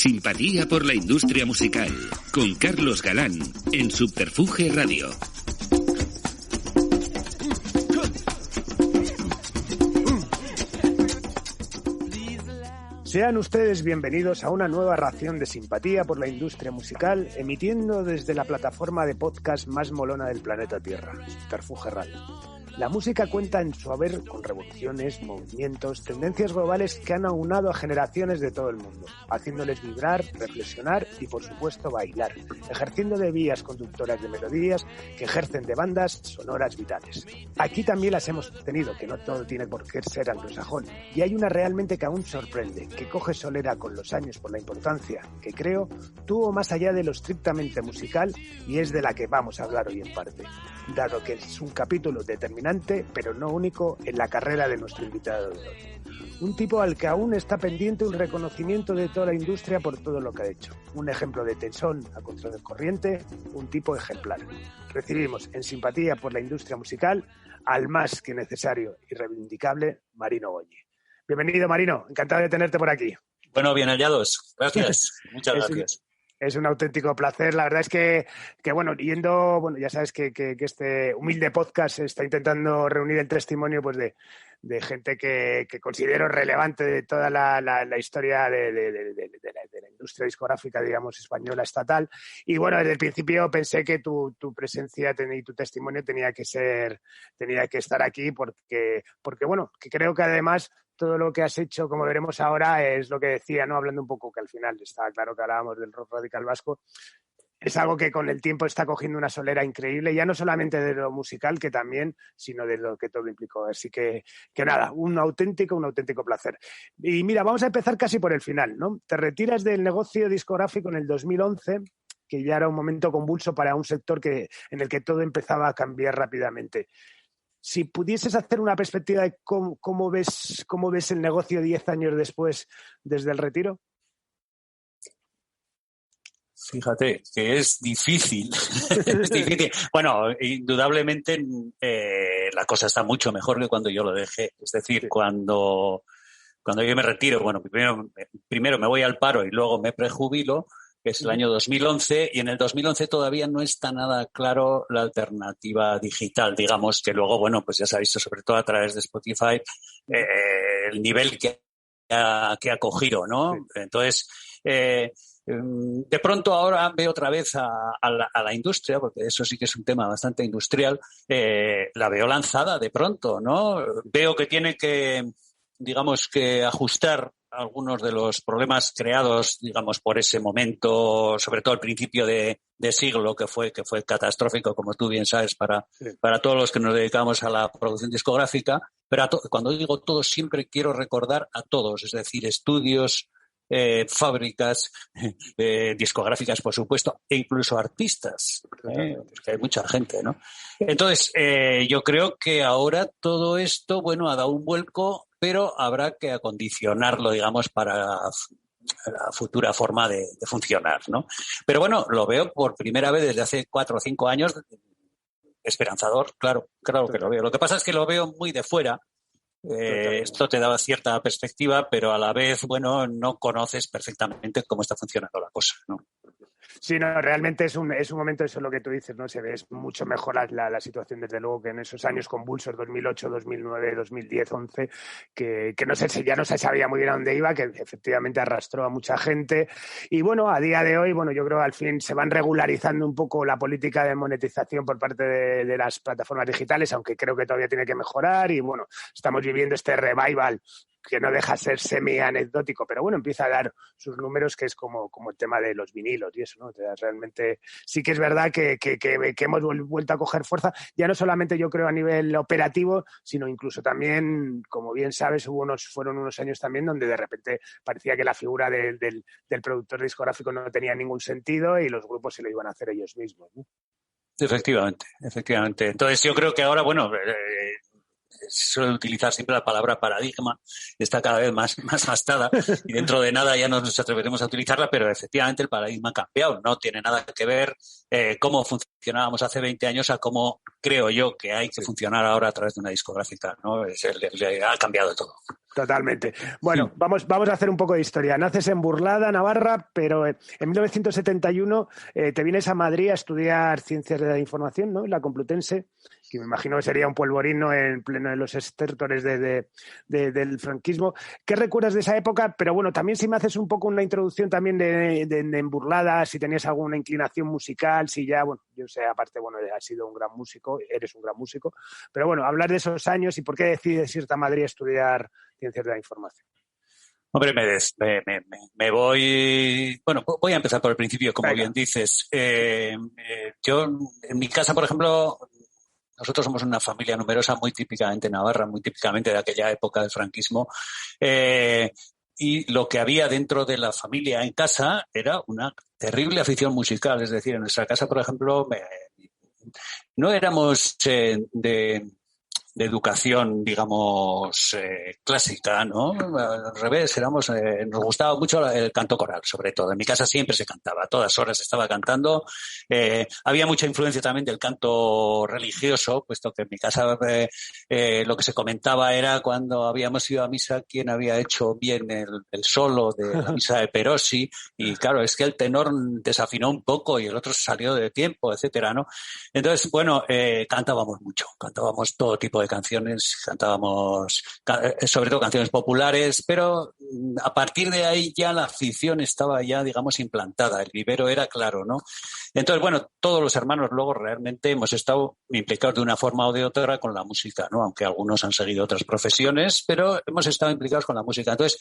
Simpatía por la industria musical, con Carlos Galán, en Subterfuge Radio. Sean ustedes bienvenidos a una nueva ración de Simpatía por la industria musical, emitiendo desde la plataforma de podcast más molona del planeta Tierra, Subterfuge Radio. La música cuenta en su haber con revoluciones, movimientos, tendencias globales que han aunado a generaciones de todo el mundo, haciéndoles vibrar, reflexionar y, por supuesto, bailar, ejerciendo de vías conductoras de melodías que ejercen de bandas sonoras vitales. Aquí también las hemos tenido, que no todo tiene por qué ser anglosajón, y hay una realmente que aún sorprende, que coge solera con los años por la importancia que creo tuvo más allá de lo estrictamente musical, y es de la que vamos a hablar hoy en parte, dado que es un capítulo determinante, pero no único, en la carrera de nuestro invitado de hoy. Un tipo al que aún está pendiente un reconocimiento de toda la industria por todo lo que ha hecho. Un ejemplo de tesón a contracorriente, un tipo ejemplar. Recibimos en Simpatía por la industria musical al más que necesario y reivindicable Marino Goñi. Bienvenido, Marino. Encantado de tenerte por aquí. Bueno, bien hallados. Gracias. Muchas gracias. Es un auténtico placer. La verdad es que bueno, ya sabes que este humilde podcast está intentando reunir el testimonio pues de gente que considero relevante de toda la historia de la industria discográfica, digamos, española estatal. Y bueno, desde el principio pensé que tu presencia y tu testimonio tenía que estar aquí porque bueno, que creo que además todo lo que has hecho, como veremos ahora, es lo que decía, ¿no? Hablando un poco que al final estaba claro que hablábamos del rock radical vasco. Es algo que con el tiempo está cogiendo una solera increíble, ya no solamente de lo musical, que también, sino de lo que todo implicó. Así que nada, un auténtico placer. Y mira, vamos a empezar casi por el final, ¿no? Te retiras del negocio discográfico en el 2011, que ya era un momento convulso para un sector en el que todo empezaba a cambiar rápidamente. Si pudieses hacer una perspectiva de cómo ves el negocio 10 años después desde el retiro. Fíjate que es difícil. Es difícil. Bueno, indudablemente la cosa está mucho mejor que cuando yo lo dejé. Es decir, cuando yo me retiro, bueno, primero me voy al paro y luego me prejubilo, que es el año 2011, y en el 2011 todavía no está nada claro la alternativa digital, digamos, que luego, bueno, pues ya se ha visto, sobre todo a través de Spotify, el nivel que ha cogido, ¿no? Sí. Entonces, de pronto ahora veo otra vez a la industria, porque eso sí que es un tema bastante industrial, la veo lanzada de pronto, ¿no? Veo que tiene que, digamos, que ajustar algunos de los problemas creados, digamos, por ese momento, sobre todo al principio de siglo, que fue catastrófico, como tú bien sabes, para todos los que nos dedicamos a la producción discográfica. Pero cuando digo todos, siempre quiero recordar a todos, es decir, estudios, fábricas, discográficas, por supuesto, e incluso artistas, porque hay mucha gente, ¿no? Entonces, yo creo que ahora todo esto, bueno, ha dado un vuelco, pero habrá que acondicionarlo, digamos, para la futura forma de funcionar, ¿no? Pero bueno, lo veo por primera vez desde hace 4 o 5 años, esperanzador, claro que lo veo. Lo que pasa es que lo veo muy de fuera. Esto te da cierta perspectiva, pero a la vez, bueno, no conoces perfectamente cómo está funcionando la cosa, ¿no? Sí, no, realmente es un momento, eso es lo que tú dices, ¿no? Se ve mucho mejor la situación, desde luego, que en esos años convulsos, 2008, 2009, 2010, 11, que ya no se sabía muy bien a dónde iba, que efectivamente arrastró a mucha gente. Y bueno, a día de hoy, bueno, yo creo que al fin se van regularizando un poco la política de monetización por parte de las plataformas digitales, aunque creo que todavía tiene que mejorar. Y bueno, estamos viviendo este revival que no deja ser semi-anecdótico, pero bueno, empieza a dar sus números, que es como el tema de los vinilos y eso, ¿no? O sea, realmente sí que es verdad que hemos vuelto a coger fuerza, ya no solamente yo creo a nivel operativo, sino incluso también, como bien sabes, fueron unos años también donde de repente parecía que la figura del productor discográfico no tenía ningún sentido y los grupos se lo iban a hacer ellos mismos, ¿no? Efectivamente. Entonces yo creo que ahora, bueno, suele utilizar siempre la palabra paradigma, está cada vez más gastada y dentro de nada ya no nos atreveremos a utilizarla, pero efectivamente el paradigma ha cambiado, no tiene nada que ver cómo funcionábamos hace 20 años a cómo creo yo que hay que funcionar ahora a través de una discográfica, ¿no? Ha cambiado todo. Totalmente. Bueno, vamos a hacer un poco de historia. Naces en Burlada, Navarra, pero en 1971 te vienes a Madrid a estudiar Ciencias de la Información, ¿no? En la Complutense, que me imagino que sería un polvorino en pleno de los estértores del franquismo. ¿Qué recuerdas de esa época? Pero bueno, también si me haces un poco una introducción también de en Burlada, si tenías alguna inclinación musical, si ya, bueno, yo sé, aparte, bueno, has sido un gran músico, eres un gran músico, pero bueno, hablar de esos años y por qué decides irte a Madrid a estudiar Ciencias de la Información. Hombre, me voy... Bueno, voy a empezar por el principio, como bien dices. Yo, en mi casa, por ejemplo, nosotros somos una familia numerosa, muy típicamente navarra, muy típicamente de aquella época del franquismo. Y lo que había dentro de la familia en casa era una terrible afición musical. Es decir, en nuestra casa, por ejemplo, no éramos de educación, digamos, clásica, ¿no? Al revés, nos gustaba mucho el canto coral, sobre todo. En mi casa siempre se cantaba, a todas horas se estaba cantando. Había mucha influencia también del canto religioso, puesto que en mi casa lo que se comentaba era cuando habíamos ido a misa quién había hecho bien el solo de la misa de Perosi, y claro, es que el tenor desafinó un poco y el otro salió de tiempo, etcétera, ¿no? Entonces, bueno, cantábamos mucho, cantábamos todo tipo de canciones, cantábamos sobre todo canciones populares, pero a partir de ahí ya la afición estaba ya, digamos, implantada, el vivero era claro, ¿no? Entonces, bueno, todos los hermanos luego realmente hemos estado implicados de una forma o de otra con la música, ¿no? Aunque algunos han seguido otras profesiones, pero hemos estado implicados con la música. Entonces,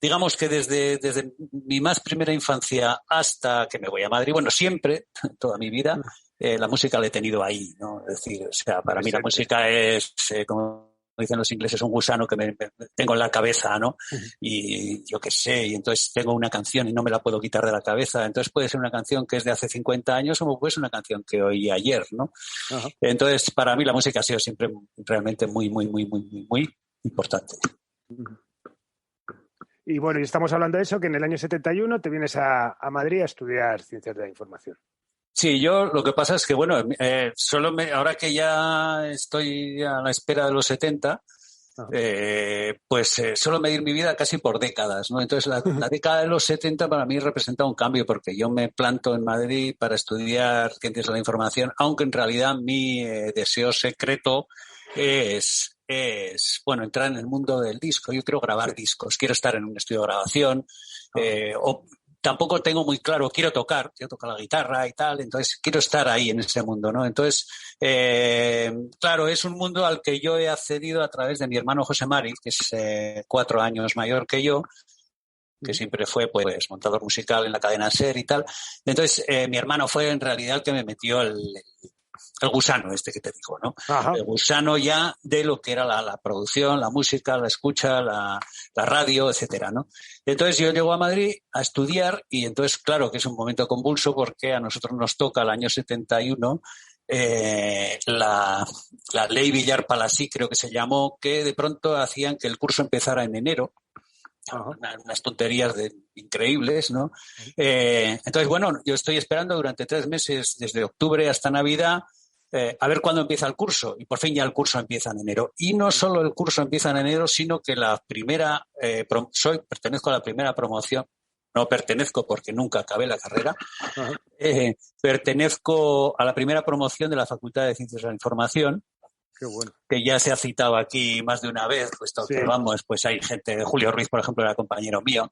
digamos que desde mi más primera infancia hasta que me voy a Madrid, bueno, siempre, toda mi vida, la música la he tenido ahí, ¿no? Es decir, o sea, para mí la música es, como dicen los ingleses, un gusano que me tengo en la cabeza, ¿no? Y yo qué sé, y entonces tengo una canción y no me la puedo quitar de la cabeza. Entonces puede ser una canción que es de hace 50 años como puede ser una canción que oí ayer, ¿no? Ajá. Entonces, para mí la música ha sido siempre realmente muy, muy, muy, muy, muy, muy importante. Y bueno, y estamos hablando de eso, que en el año 71 te vienes a Madrid a estudiar Ciencias de la Información. Sí, yo lo que pasa es que, bueno, ahora que ya estoy a la espera de los 70, pues suelo medir mi vida casi por décadas, ¿no? Entonces, la década de los 70 para mí representa un cambio, porque yo me planto en Madrid para estudiar Ciencias de la Información, aunque en realidad mi deseo secreto es, bueno, entrar en el mundo del disco. Yo quiero grabar discos, quiero estar en un estudio de grabación, tampoco tengo muy claro, quiero tocar la guitarra y tal, entonces quiero estar ahí en ese mundo, ¿no? Entonces, claro, es un mundo al que yo he accedido a través de mi hermano José Mari, que es 4 años mayor que yo, que siempre fue pues montador musical en la cadena SER y tal. Entonces, mi hermano fue en realidad el que me metió el gusano este que te digo, ¿no? Ajá. El gusano ya de lo que era la producción, la música, la escucha, la radio, etcétera, ¿no? Entonces yo llego a Madrid a estudiar y entonces claro que es un momento convulso porque a nosotros nos toca el año 71 la ley Villar-Palasí, creo que se llamó, que de pronto hacían que el curso empezara en enero. Unas tonterías increíbles, ¿no? Entonces, bueno, yo estoy esperando durante 3 meses, desde octubre hasta Navidad, a ver cuándo empieza el curso. Y por fin ya el curso empieza en enero. Y no solo el curso empieza en enero, sino que la primera, pertenezco a la primera promoción. No pertenezco porque nunca acabé la carrera. Pertenezco a la primera promoción de la Facultad de Ciencias de la Información. Qué bueno. Que ya se ha citado aquí más de una vez, puesto que vamos, pues hay gente, Julio Ruiz, por ejemplo, era compañero mío.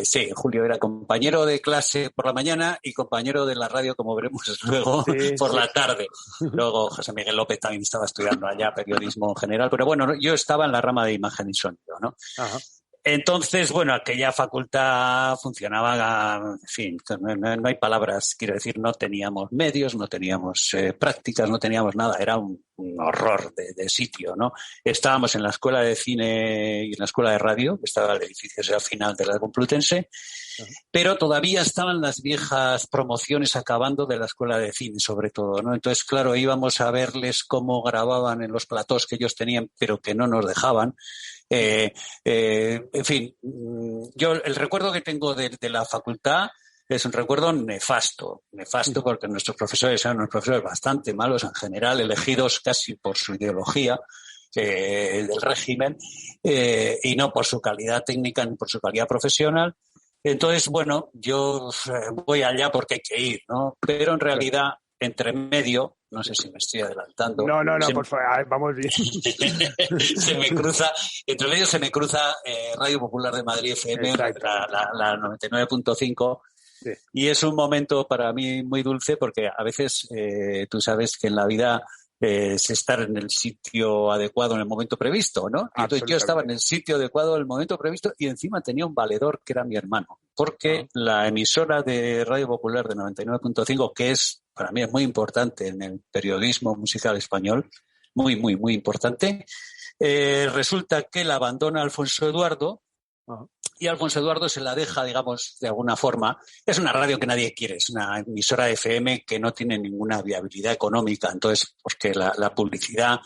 Sí, Julio era compañero de clase por la mañana y compañero de la radio, como veremos luego, por la tarde. Luego José Miguel López también estaba estudiando allá periodismo en general, pero bueno, yo estaba en la rama de imagen y sonido, ¿no? Ajá. Entonces, bueno, aquella facultad funcionaba, en fin, no hay palabras, quiero decir, no teníamos medios, no teníamos prácticas, no teníamos nada, era un horror de sitio, ¿no? Estábamos en la Escuela de Cine y en la Escuela de Radio, que estaba el edificio al final de la Complutense, pero todavía estaban las viejas promociones acabando de la Escuela de Cine, sobre todo, ¿no? Entonces, claro, íbamos a verles cómo grababan en los platós que ellos tenían, pero que no nos dejaban. En fin, yo el recuerdo que tengo de la facultad es un recuerdo nefasto porque nuestros profesores eran unos profesores bastante malos en general, elegidos casi por su ideología. del régimen, y no por su calidad técnica ni por su calidad profesional. Entonces, bueno, yo voy allá porque hay que ir, ¿no? Pero en realidad, entre medio, no sé si me estoy adelantando. No, por favor, vamos bien. Entre medio se me cruza Radio Popular de Madrid FM, la 99.5. Sí. Y es un momento para mí muy dulce porque a veces tú sabes que en la vida es estar en el sitio adecuado en el momento previsto, ¿no? Entonces yo estaba en el sitio adecuado en el momento previsto y encima tenía un valedor que era mi hermano, porque la emisora de Radio Popular de 99.5, que es, para mí es muy importante en el periodismo musical español, muy, muy, muy importante, resulta que la abandona Alfonso Eduardo. Y Alfonso Eduardo se la deja, digamos, de alguna forma. Es una radio que nadie quiere, es una emisora de FM que no tiene ninguna viabilidad económica. Entonces, porque la publicidad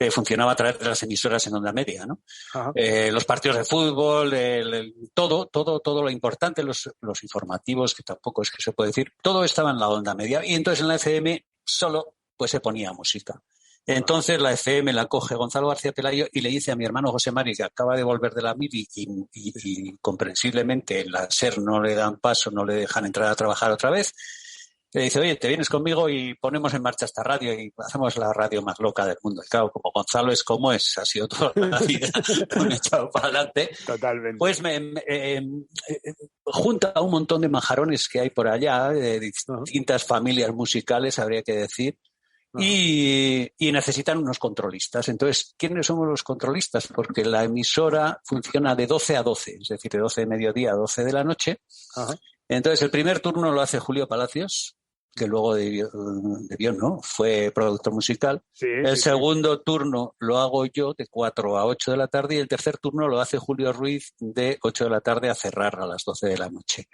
funcionaba a través de las emisoras en onda media, ¿no? Los partidos de fútbol, todo lo importante, los informativos, que tampoco es que se puede decir, todo estaba en la onda media. Y entonces en la FM solo pues se ponía música. Entonces la FM la coge Gonzalo García Pelayo y le dice a mi hermano José Mari, que acaba de volver de la mili y comprensiblemente en la SER no le dan paso, no le dejan entrar a trabajar otra vez, le dice, oye, te vienes conmigo y ponemos en marcha esta radio y hacemos la radio más loca del mundo. Y claro, como Gonzalo es como es, ha sido toda la vida un echado para adelante. Totalmente. Pues junta a un montón de majarones que hay por allá, de distintas familias musicales, habría que decir. Y necesitan unos controlistas. Entonces, ¿quiénes somos los controlistas? Porque la emisora funciona de 12 a 12, es decir, de 12 de mediodía a 12 de la noche. Entonces, el primer turno lo hace Julio Palacios, que luego debió, ¿no? Fue productor musical. El segundo turno lo hago yo de 4 a 8 de la tarde y el tercer turno lo hace Julio Ruiz de 8 de la tarde a cerrar a las 12 de la noche.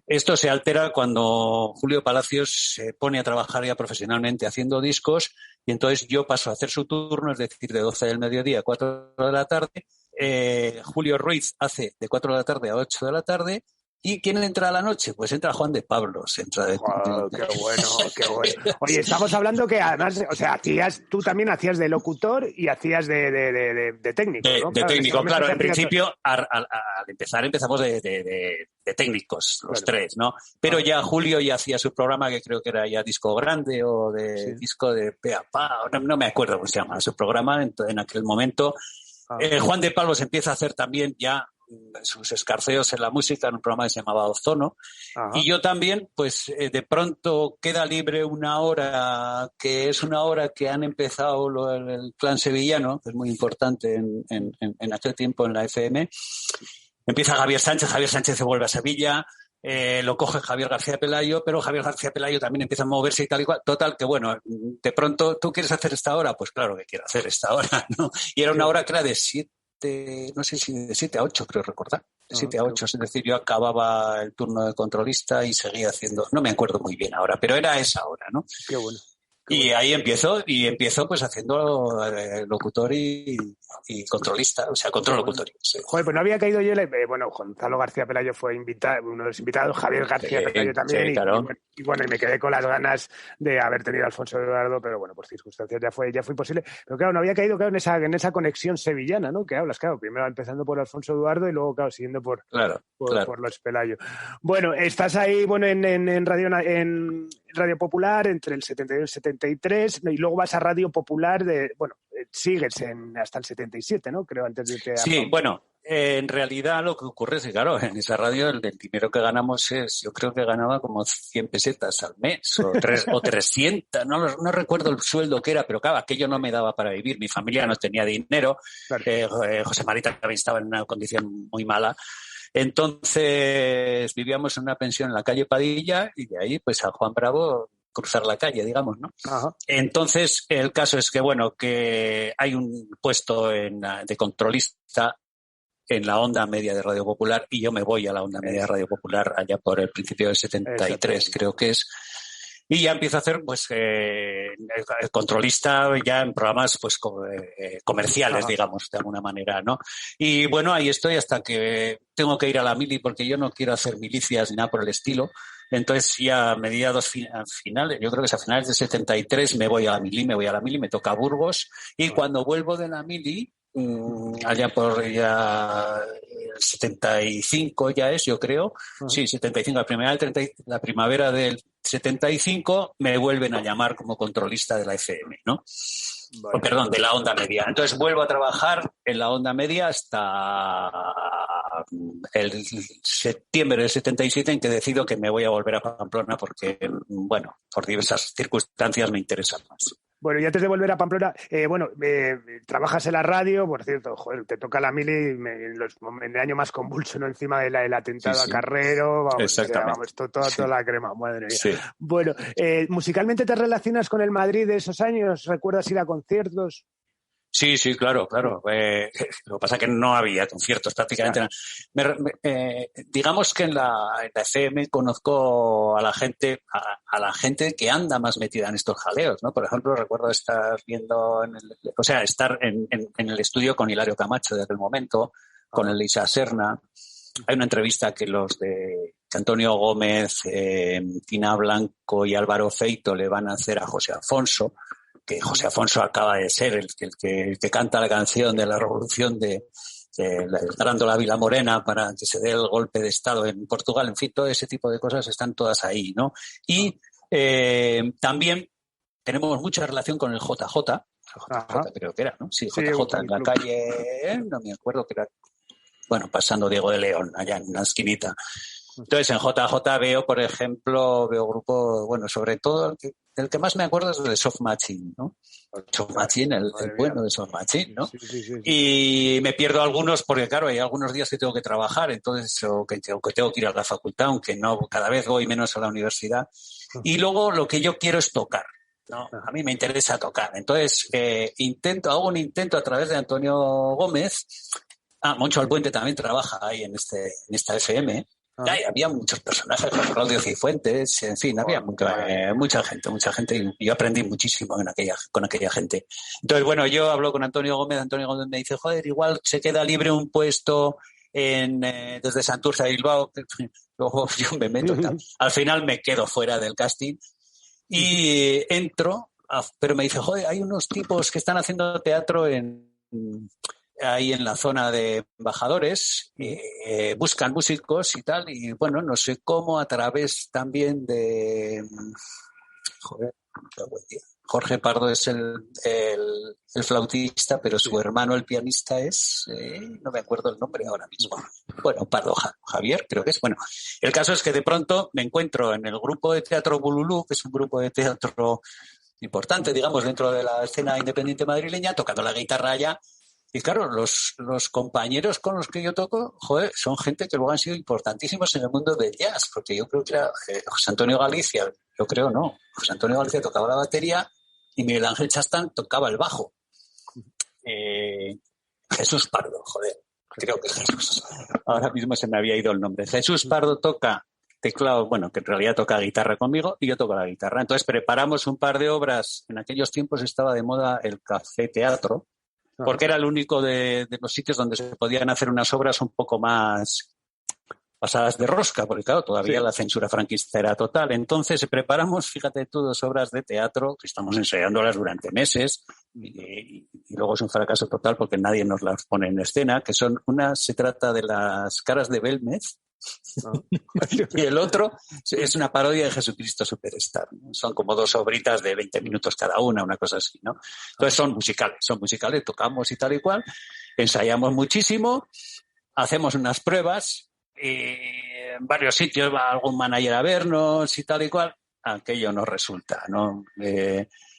Esto se altera cuando Julio Palacios se pone a trabajar ya profesionalmente haciendo discos y entonces yo paso a hacer su turno, es decir, de 12 del mediodía a 4 de la tarde. Julio Ruiz hace de 4 de la tarde a 8 de la tarde. ¿Y quién entra a la noche? Pues entra Juan de Pablos. Entra de... qué bueno. Oye, estamos hablando que además, o sea, tú también hacías de locutor y hacías de técnico, ¿no? De técnico, claro. En principio, al empezamos de técnicos, los tres, ¿no? Pero ya Julio ya hacía su programa, que creo que era ya Disco Grande o de Disco de Pe a Pa, no me acuerdo cómo se llama su programa en aquel momento. Juan de Pablos empieza a hacer también ya sus escarceos en la música en un programa que se llamaba Ozono. Y yo también, pues de pronto queda libre una hora que es una hora que han empezado el clan sevillano, que es muy importante en aquel tiempo en la FM. Empieza Javier Sánchez se vuelve a Sevilla, lo coge Javier García Pelayo, pero Javier García Pelayo también empieza a moverse y tal y cual. Total, que bueno, de pronto, ¿tú quieres hacer esta hora? Pues claro que quiero hacer esta hora, ¿no? Y era una hora que era de 7, no sé si de 7 a 8, creo recordar. De 7 a 8, es decir, yo acababa el turno de controlista y seguía haciendo, no me acuerdo muy bien ahora, pero era esa hora, ¿no? Qué bueno. Y ahí empiezo pues haciendo locutor y controlista, o sea, control locutor. Sí. Joder, pues no había caído yo, bueno, Gonzalo García Pelayo fue uno de los invitados, Javier García Pelayo también, sí, claro. y me quedé con las ganas de haber tenido a Alfonso Eduardo, pero bueno, por circunstancias ya fue imposible. Pero claro, no había caído en esa conexión sevillana, ¿no? Que hablas, claro, primero empezando por Alfonso Eduardo y luego, claro, siguiendo por los Pelayo. Bueno, estás ahí, bueno, en Radio Popular entre el 72 y el 73, y luego vas a Radio Popular sigues hasta el 77, ¿no? Creo, antes de que... Sí, bueno, en realidad lo que ocurre es que, claro, en esa radio el dinero que ganamos yo creo que ganaba como 100 pesetas al mes, o 300, no recuerdo el sueldo que era, pero claro, aquello no me daba para vivir, mi familia no tenía dinero, claro. José Marita también estaba en una condición muy mala. Entonces vivíamos en una pensión en la calle Padilla y de ahí pues a Juan Bravo cruzar la calle, digamos, ¿no? Ajá. Entonces el caso es que, bueno, que hay un puesto de controlista en la onda media de Radio Popular y yo me voy a la onda media de Radio Popular allá por el principio del 73, creo que es. Y ya empiezo a hacer, pues, controlista ya en programas, pues, comerciales, digamos, de alguna manera, ¿no? Y bueno, ahí estoy hasta que tengo que ir a la mili porque yo no quiero hacer milicias ni nada por el estilo. Entonces ya a mediados finales, yo creo que es a finales de 73 me voy a la Mili, me toca Burgos, y cuando vuelvo de la Mili, allá por ya 75 ya es, yo creo, sí, 75, la primavera del 75 me vuelven a llamar como controlista de la FM, ¿no? Vale. Perdón, de la onda media. Entonces vuelvo a trabajar en la onda media hasta el septiembre del 77, en que decido que me voy a volver a Pamplona porque, bueno, por diversas circunstancias me interesan más. Bueno, y antes de volver a Pamplona, trabajas en la radio, por cierto, joder, te toca la Mili en el año más convulso, ¿no? Encima del atentado a Carrero, vamos, toda la crema, madre mía. Sí. Bueno, ¿musicalmente te relacionas con el Madrid de esos años? ¿Recuerdas ir a conciertos? Sí, claro. Lo que pasa es que no había conciertos prácticamente. Claro. Digamos que en la FM conozco a la gente que anda más metida en estos jaleos, ¿no? Por ejemplo, recuerdo estar viendo estar en el estudio con Hilario Camacho desde el momento, con Elisa Serna. Hay una entrevista que Antonio Gómez, Tina Blanco y Álvaro Feito le van a hacer a José Afonso, que José Afonso acaba de ser el que canta la canción de la revolución de Grándola Vila Morena para que se dé el golpe de Estado en Portugal. En fin, todo ese tipo de cosas están todas ahí, ¿no? Y también tenemos mucha relación con el JJ. Creo que era, ¿no? Sí, JJ en la calle, no me acuerdo que era, bueno, pasando Diego de León, allá en una esquinita. Entonces, en JJ veo, por ejemplo, grupos, bueno, sobre todo el que más me acuerdo es de Soft Machine, ¿no? Soft Machine, el bueno de Soft Machine, ¿no? Sí. Y me pierdo algunos porque, claro, hay algunos días que tengo que trabajar, entonces, o que tengo que ir a la facultad, aunque no, cada vez voy menos a la universidad. Y luego lo que yo quiero es tocar, ¿no? A mí me interesa tocar. Entonces, hago un intento a través de Antonio Gómez. Moncho Alpuente también trabaja ahí en esta FM. Había muchos personajes, Claudio Cifuentes, en fin, había mucha gente, y yo aprendí muchísimo con aquella gente. Entonces, bueno, yo hablo con Antonio Gómez me dice, joder, igual se queda libre un puesto desde Santurce a Bilbao, luego yo me meto, al final me quedo fuera del casting y entro, pero me dice, joder, hay unos tipos que están haciendo teatro ahí en la zona de embajadores, buscan músicos y tal, y bueno, no sé cómo, a través también de Jorge Pardo es el flautista, pero su hermano el pianista es, no me acuerdo el nombre ahora mismo, bueno, Pardo, Javier creo que es. Bueno, el caso es que de pronto me encuentro en el grupo de teatro Bululú, que es un grupo de teatro importante, digamos, dentro de la escena independiente madrileña, tocando la guitarra allá. Y claro, los compañeros con los que yo toco, joder, son gente que luego han sido importantísimos en el mundo del jazz, porque yo creo que era José Antonio Galicia, José Antonio Galicia tocaba la batería y Miguel Ángel Chastán tocaba el bajo. Jesús Pardo, joder, creo que Jesús. Ahora mismo se me había ido el nombre. Jesús Pardo toca teclado, bueno, que en realidad toca guitarra conmigo y yo toco la guitarra. Entonces preparamos un par de obras. En aquellos tiempos estaba de moda el café teatro, porque era el único de los sitios donde se podían hacer unas obras un poco más pasadas de rosca, porque claro, todavía la censura franquista era total. Entonces preparamos, fíjate tú, 2 obras de teatro que estamos ensayándolas durante meses y luego es un fracaso total porque nadie nos las pone en escena, que son se trata de Las caras de Belmez, y el otro es una parodia de Jesucristo Superstar, ¿no? Son como 2 obritas de 20 minutos cada una cosa así, ¿no? Entonces son musicales, tocamos y tal y cual, ensayamos muchísimo, hacemos unas pruebas, en varios sitios va algún manager a vernos y tal y cual, aquello no resulta, ¿no?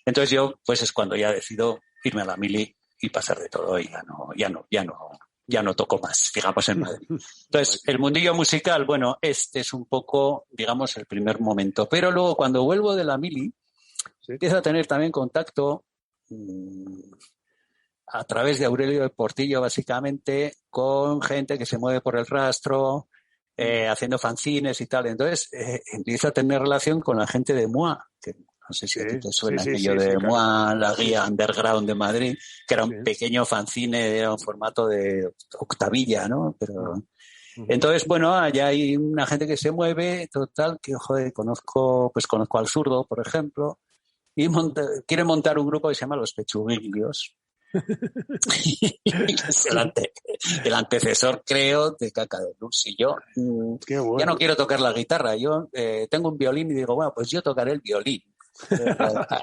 Entonces yo, pues es cuando ya decido irme a la Mili y pasar de todo y ya no toco más, digamos, en Madrid. Entonces, el mundillo musical, bueno, este es un poco, digamos, el primer momento. Pero luego, cuando vuelvo de la Mili, empiezo a tener también contacto a través de Aurelio de Portillo, básicamente, con gente que se mueve por el rastro, haciendo fanzines y tal. Entonces, empiezo a tener relación con la gente de MOA, que no sé si a ti te suena aquello de MOA, la guía underground de Madrid, que era un pequeño fanzine, era un formato de octavilla, ¿no? Pero Entonces, bueno, allá hay una gente que se mueve, total, que, joder, conozco al Zurdo, por ejemplo, y quiere montar un grupo que se llama Los Pechuguiglios. Es el antecesor, creo, de Caca de Luz. Y yo ya no quiero tocar la guitarra. Yo tengo un violín y digo, bueno, pues yo tocaré el violín.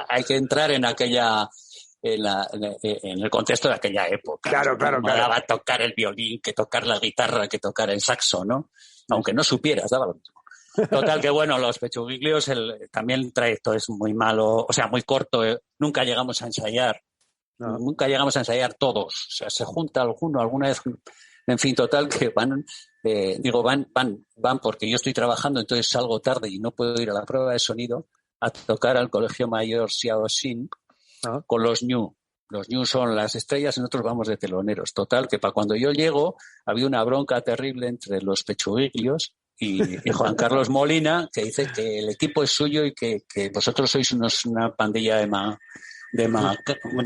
Hay que entrar en el contexto de aquella época. Claro. Daba tocar el violín, que tocar la guitarra, que tocar el saxo, ¿no? Aunque no supieras, daba lo mismo. Total que bueno, Los Pechuguiglios, también el trayecto es muy malo, o sea, muy corto. Nunca llegamos a ensayar. No. Nunca llegamos a ensayar todos. O sea, se junta alguna vez. En fin, total que van porque yo estoy trabajando, entonces salgo tarde y no puedo ir a la prueba de sonido a tocar al Colegio Mayor Xiaoxin con los Ñu. Los Ñu son las estrellas y nosotros vamos de teloneros. Total, que para cuando yo llego había una bronca terrible entre Los Pechuguiglios y Juan Carlos Molina, que dice que el equipo es suyo y que vosotros sois una pandilla de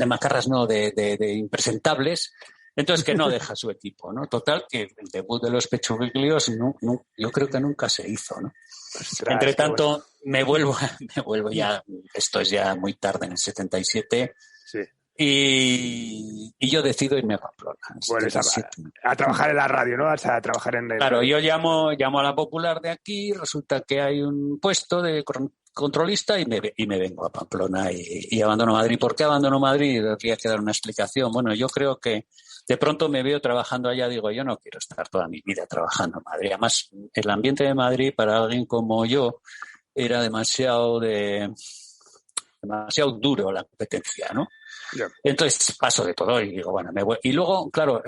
macarras, no, de impresentables. Entonces que no deja su equipo, ¿no? Total, que el debut de Los Pechuguiglios yo creo que nunca se hizo, ¿no? Ostras, entre tanto, bueno. me vuelvo ya, esto es ya muy tarde, en el 77, sí. Y yo decido irme a Pamplona. Bueno, a trabajar en la radio, ¿no? A trabajar en el... Claro, yo llamo a la Popular de aquí, resulta que hay un puesto de controlista y me vengo a Pamplona y abandono Madrid. ¿Por qué abandono Madrid? Habría que dar una explicación. Bueno, yo creo que de pronto me veo trabajando allá, digo, yo no quiero estar toda mi vida trabajando en Madrid. Además, el ambiente de Madrid para alguien como yo era demasiado duro la competencia, ¿no? Yeah. Entonces paso de todo y digo, bueno, me voy. Y luego, claro,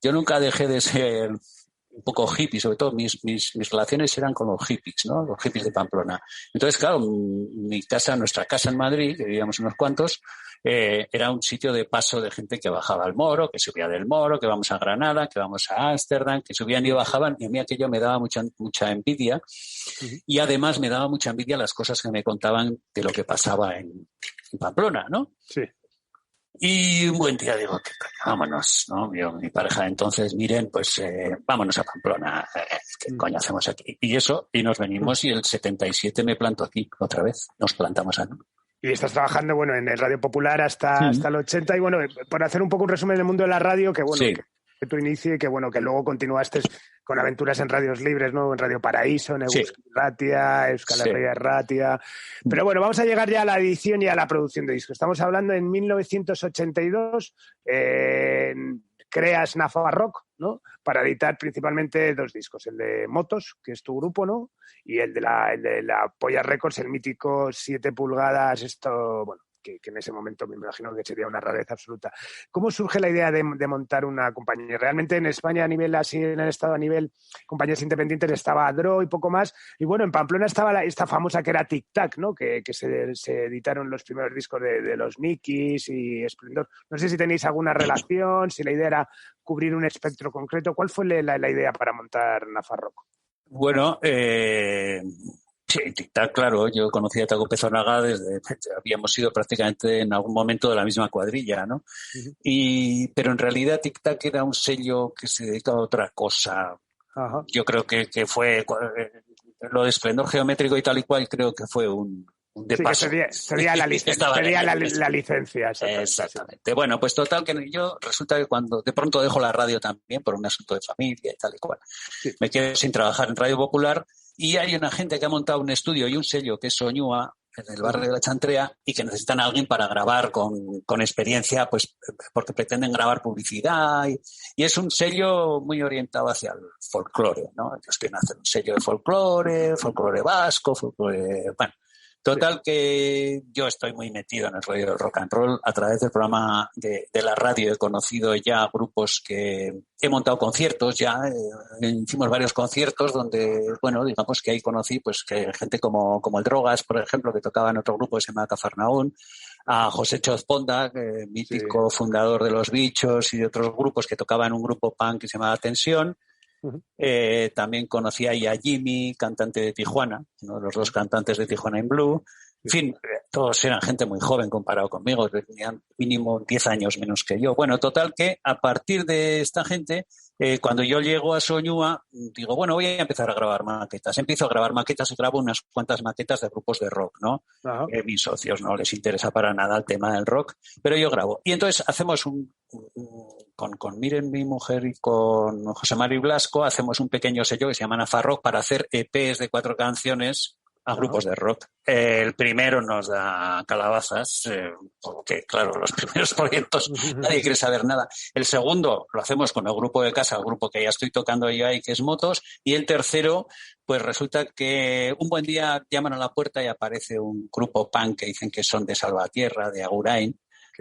yo nunca dejé de ser un poco hippie, sobre todo mis relaciones eran con los hippies, ¿no? Los hippies de Pamplona. Entonces, claro, nuestra casa en Madrid, que vivíamos unos cuantos, era un sitio de paso de gente que bajaba al Moro, que subía del Moro, que vamos a Granada, que vamos a Ámsterdam, que subían y bajaban, y a mí aquello me daba mucha envidia. Uh-huh. Y además me daba mucha envidia las cosas que me contaban de lo que pasaba en Pamplona, ¿no? Sí. Y un buen día digo, vámonos, ¿no? Yo, mi pareja entonces, miren, pues vámonos a Pamplona, ¿qué coño hacemos aquí? Y nos venimos y el 77 me planto aquí otra vez, nos plantamos aquí. Y estás trabajando, bueno, en el Radio Popular hasta el 80 y bueno, por hacer un poco un resumen del mundo de la radio, que bueno, que tu inicio y que bueno, que luego continuaste con aventuras en radios libres, ¿no? En Radio Paraíso, en Euskal Ratia, Euskal Herria Ratia. Pero bueno, vamos a llegar ya a la edición y a la producción de discos. Estamos hablando en 1982, creas Nafarrock, ¿no? Para editar principalmente 2 discos, el de Motos, que es tu grupo, ¿no? Y el de la Polla Records, el mítico 7 pulgadas, esto, bueno, que en ese momento me imagino que sería una rareza absoluta. ¿Cómo surge la idea de montar una compañía? Realmente en España a nivel, así en el Estado a nivel compañías independientes estaba Dro y poco más. Y bueno, en Pamplona estaba esta famosa que era Tic Tac, ¿no? Que se editaron los primeros discos de los Nikis y Esplendor. No sé si tenéis alguna relación, si la idea era cubrir un espectro concreto. ¿Cuál fue la idea para montar Nafarrock? Bueno, sí, Tic Tac, claro, yo conocí a Taco Pezonaga habíamos sido prácticamente en algún momento de la misma cuadrilla, ¿no? Uh-huh. Pero en realidad Tic Tac era un sello que se dedicaba a otra cosa. Uh-huh. Yo creo que fue lo de Esplendor Geométrico y tal y cual, creo que fue un de paso. Sería la licencia. Exactamente. Bueno, pues total que yo resulta que cuando de pronto dejo la radio también por un asunto de familia y tal y cual, me quedo sin trabajar en Radio Popular. Y hay una gente que ha montado un estudio y un sello que es Soñúa, en el barrio de la Chantrea, y que necesitan a alguien para grabar con experiencia, pues porque pretenden grabar publicidad. Y es un sello muy orientado hacia el folclore, ¿no? Ellos quieren hacer un sello de folclore vasco, folclore... Bueno, total que yo estoy muy metido en el rollo del rock and roll. A través del programa de la radio he conocido ya grupos que he montado conciertos ya. Hicimos varios conciertos donde, bueno, digamos que ahí conocí pues que gente como el Drogas, por ejemplo, que tocaba en otro grupo que se llama Cafarnaún, a José Chozponda, mítico fundador de Los Bichos y de otros grupos que tocaba en un grupo punk que se llamaba Tensión. Uh-huh. También conocí ahí a Jimmy, cantante de Tijuana, uno de los 2 cantantes de Tijuana in Blue, En fin, todos eran gente muy joven comparado conmigo, tenían mínimo 10 años menos que yo. Bueno, total que a partir de esta gente, cuando yo llego a Soñúa, digo, bueno, voy a empezar a grabar maquetas. Empiezo a grabar maquetas y grabo unas cuantas maquetas de grupos de rock, ¿no? Mis socios no les interesa para nada el tema del rock, pero yo grabo. Y entonces hacemos con Miren, mi mujer, y con José Mari Blasco, hacemos un pequeño sello que se llama Nafarrock para hacer EPs de 4 canciones a grupos de rock. El primero nos da calabazas, porque, claro, los primeros proyectos nadie quiere saber nada. El segundo lo hacemos con el grupo de casa, el grupo que ya estoy tocando yo ahí, que es Motos. Y el tercero, pues resulta que un buen día llaman a la puerta y aparece un grupo punk que dicen que son de Salvatierra, de Agurain,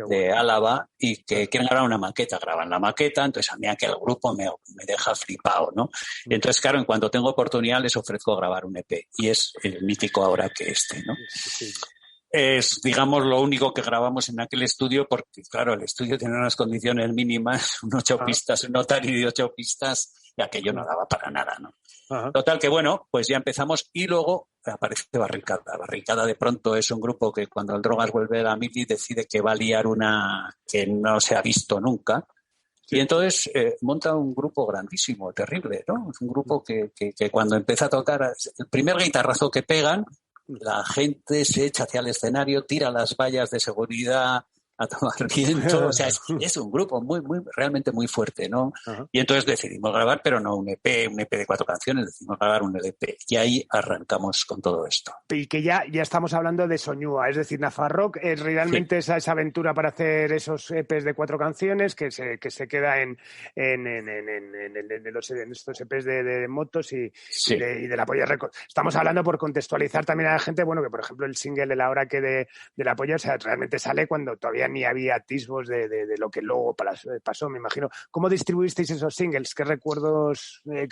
de Álava, y que quieren grabar una maqueta. Graban la maqueta, entonces a mí aquel grupo me deja flipado, ¿no? Y entonces, claro, en cuanto tengo oportunidad les ofrezco grabar un EP, y es el mítico Ahora que este, ¿no? Sí. Es, digamos, lo único que grabamos en aquel estudio, porque, claro, el estudio tiene unas condiciones mínimas, un 8 pistas, un Otari de 8 pistas, y aquello no daba para nada, ¿no? Total que, bueno, pues ya empezamos, y luego aparece Barricada. Barricada de pronto es un grupo que cuando el Drogas vuelve a la mili decide que va a liar una que no se ha visto nunca. Y entonces monta un grupo grandísimo, terrible, ¿no? Es un grupo que cuando empieza a tocar, el primer guitarrazo que pegan, la gente se echa hacia el escenario, tira las vallas de seguridad a tomar viento. O sea, es un grupo realmente muy fuerte, ¿no? Y entonces decidimos grabar, pero no un EP de 4 canciones, decidimos grabar un LP. Y ahí arrancamos con todo esto. Y que ya estamos hablando de Soñúa, es decir, Nafarrock es realmente esa aventura para hacer esos EPs de 4 canciones que se queda en estos EPs de Motos y de la Polla Records. Estamos hablando, por contextualizar también a la gente, bueno, que por ejemplo el single de La Hora que de la Polla, o sea, realmente sale cuando todavía ni había atisbos de lo que luego pasó, me imagino. ¿Cómo distribuisteis esos singles? ¿Qué recuerdos? Me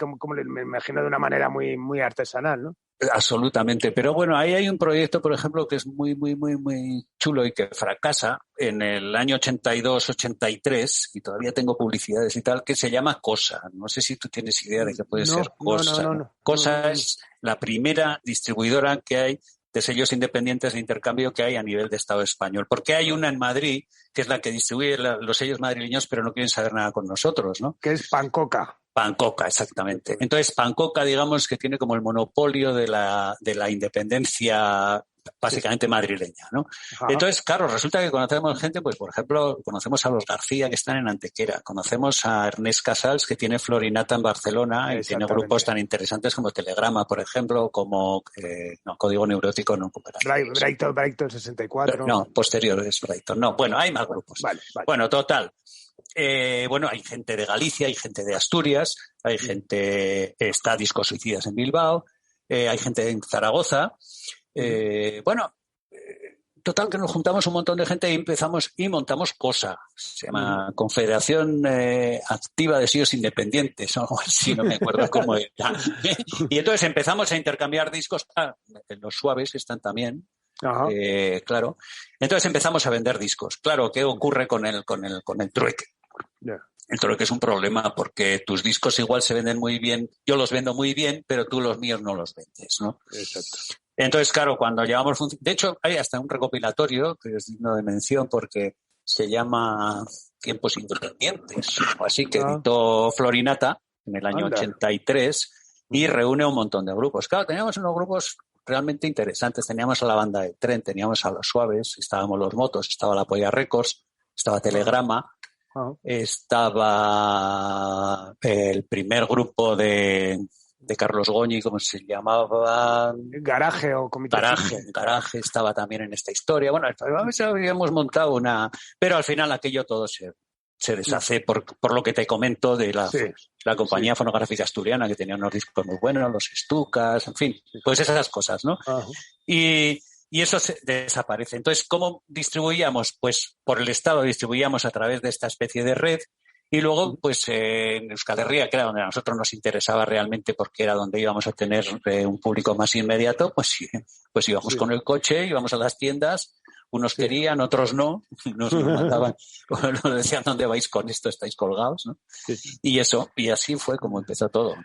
imagino de una manera muy, muy artesanal, ¿no? Absolutamente, pero bueno, ahí hay un proyecto, por ejemplo, que es muy, muy, muy, muy chulo y que fracasa en el año 82-83, y todavía tengo publicidades y tal, que se llama Cosa. No sé si tú tienes idea de qué puede ser Cosa. No. Cosa es la primera distribuidora que hay de sellos independientes de intercambio que hay a nivel de Estado español. Porque hay una en Madrid, que es la que distribuye los sellos madrileños, pero no quieren saber nada con nosotros, ¿no? Que es Pancoca. Pancoca, exactamente. Entonces, Pancoca, digamos que tiene como el monopolio de la independencia básicamente madrileña, ¿no? Ajá. Entonces, claro, resulta que conocemos gente, pues por ejemplo, conocemos a los García que están en Antequera, conocemos a Ernest Casals que tiene Florinata en Barcelona y tiene grupos tan interesantes como Telegrama, por ejemplo, como Código Neurótico, no. Brighton 64. No, posterior es Brighton. No, bueno, hay más grupos. Vale. Bueno, total. Bueno, hay gente de Galicia, hay gente de Asturias, hay gente, está Discos Suicidas en Bilbao, hay gente en Zaragoza. Total que nos juntamos un montón de gente y empezamos y montamos Cosa. Se llama Confederación Activa de Sellos Independientes, o algo así, no me acuerdo cómo era. Y entonces empezamos a intercambiar discos. Los Suaves están también. Claro. Entonces empezamos a vender discos. Claro, ¿qué ocurre con el trueque? Yeah. El trueque es un problema porque tus discos igual se venden muy bien, yo los vendo muy bien, pero tú los míos no los vendes, ¿no? Exacto. Entonces, claro, cuando llevamos... De hecho, hay hasta un recopilatorio que es digno de mención porque se llama Tiempos Independientes, o así, que editó Florinata en el año 83 y reúne un montón de grupos. Claro, teníamos unos grupos realmente interesantes. Teníamos a la Banda del Tren, teníamos a Los Suaves, estábamos Los Motos, estaba la Polla Records, estaba Telegrama, estaba el primer grupo de Carlos Goñi, ¿cómo se llamaba? Garaje o Comité. Garaje estaba también en esta historia. Bueno, habíamos montado una... Pero al final aquello todo se deshace por lo que te comento de la compañía fonográfica asturiana, que tenía unos discos muy buenos, los Stukas, en fin, pues esas cosas, ¿no? Y eso desaparece. Entonces, ¿cómo distribuíamos? Pues por el Estado distribuíamos a través de esta especie de red. Y luego, pues en Euskal Herria, que era donde a nosotros nos interesaba realmente porque era donde íbamos a tener un público más inmediato, pues íbamos con el coche, íbamos a las tiendas, unos querían, otros no, nos mandaban, nos decían, ¿dónde vais con esto? Estáis colgados, ¿no? Y así fue como empezó todo.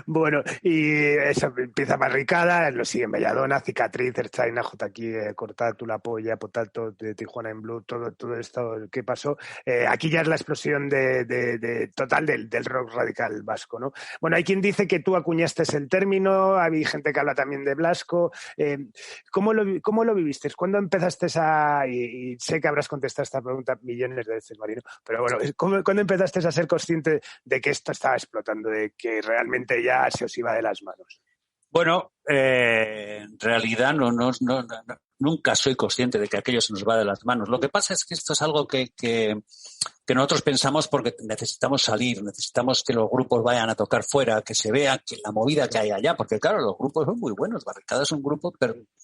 Bueno, y eso empieza Barricada, lo sigue Belladona, Cicatriz, Ertzaina, J aquí, Cortatu, La Polla, Potato, de Tijuana en Blue, todo esto que pasó. Aquí ya es la explosión de total del rock radical vasco, ¿no? Bueno, hay quien dice que tú acuñaste el término, hay gente que habla también de Blasco. ¿Cómo lo viviste? ¿Cuándo empezaste y sé que habrás contestado esta pregunta millones de veces, Marino, pero bueno, ¿cuándo empezaste a ser consciente de que esto estaba explotando, de que realmente ya se os iba de las manos? Bueno, en realidad nunca soy consciente de que aquello se nos va de las manos. Lo que pasa es que esto es algo que nosotros pensamos porque necesitamos salir, necesitamos que los grupos vayan a tocar fuera, que se vea que la movida que hay allá, porque claro, los grupos son muy buenos. Barricada es un grupo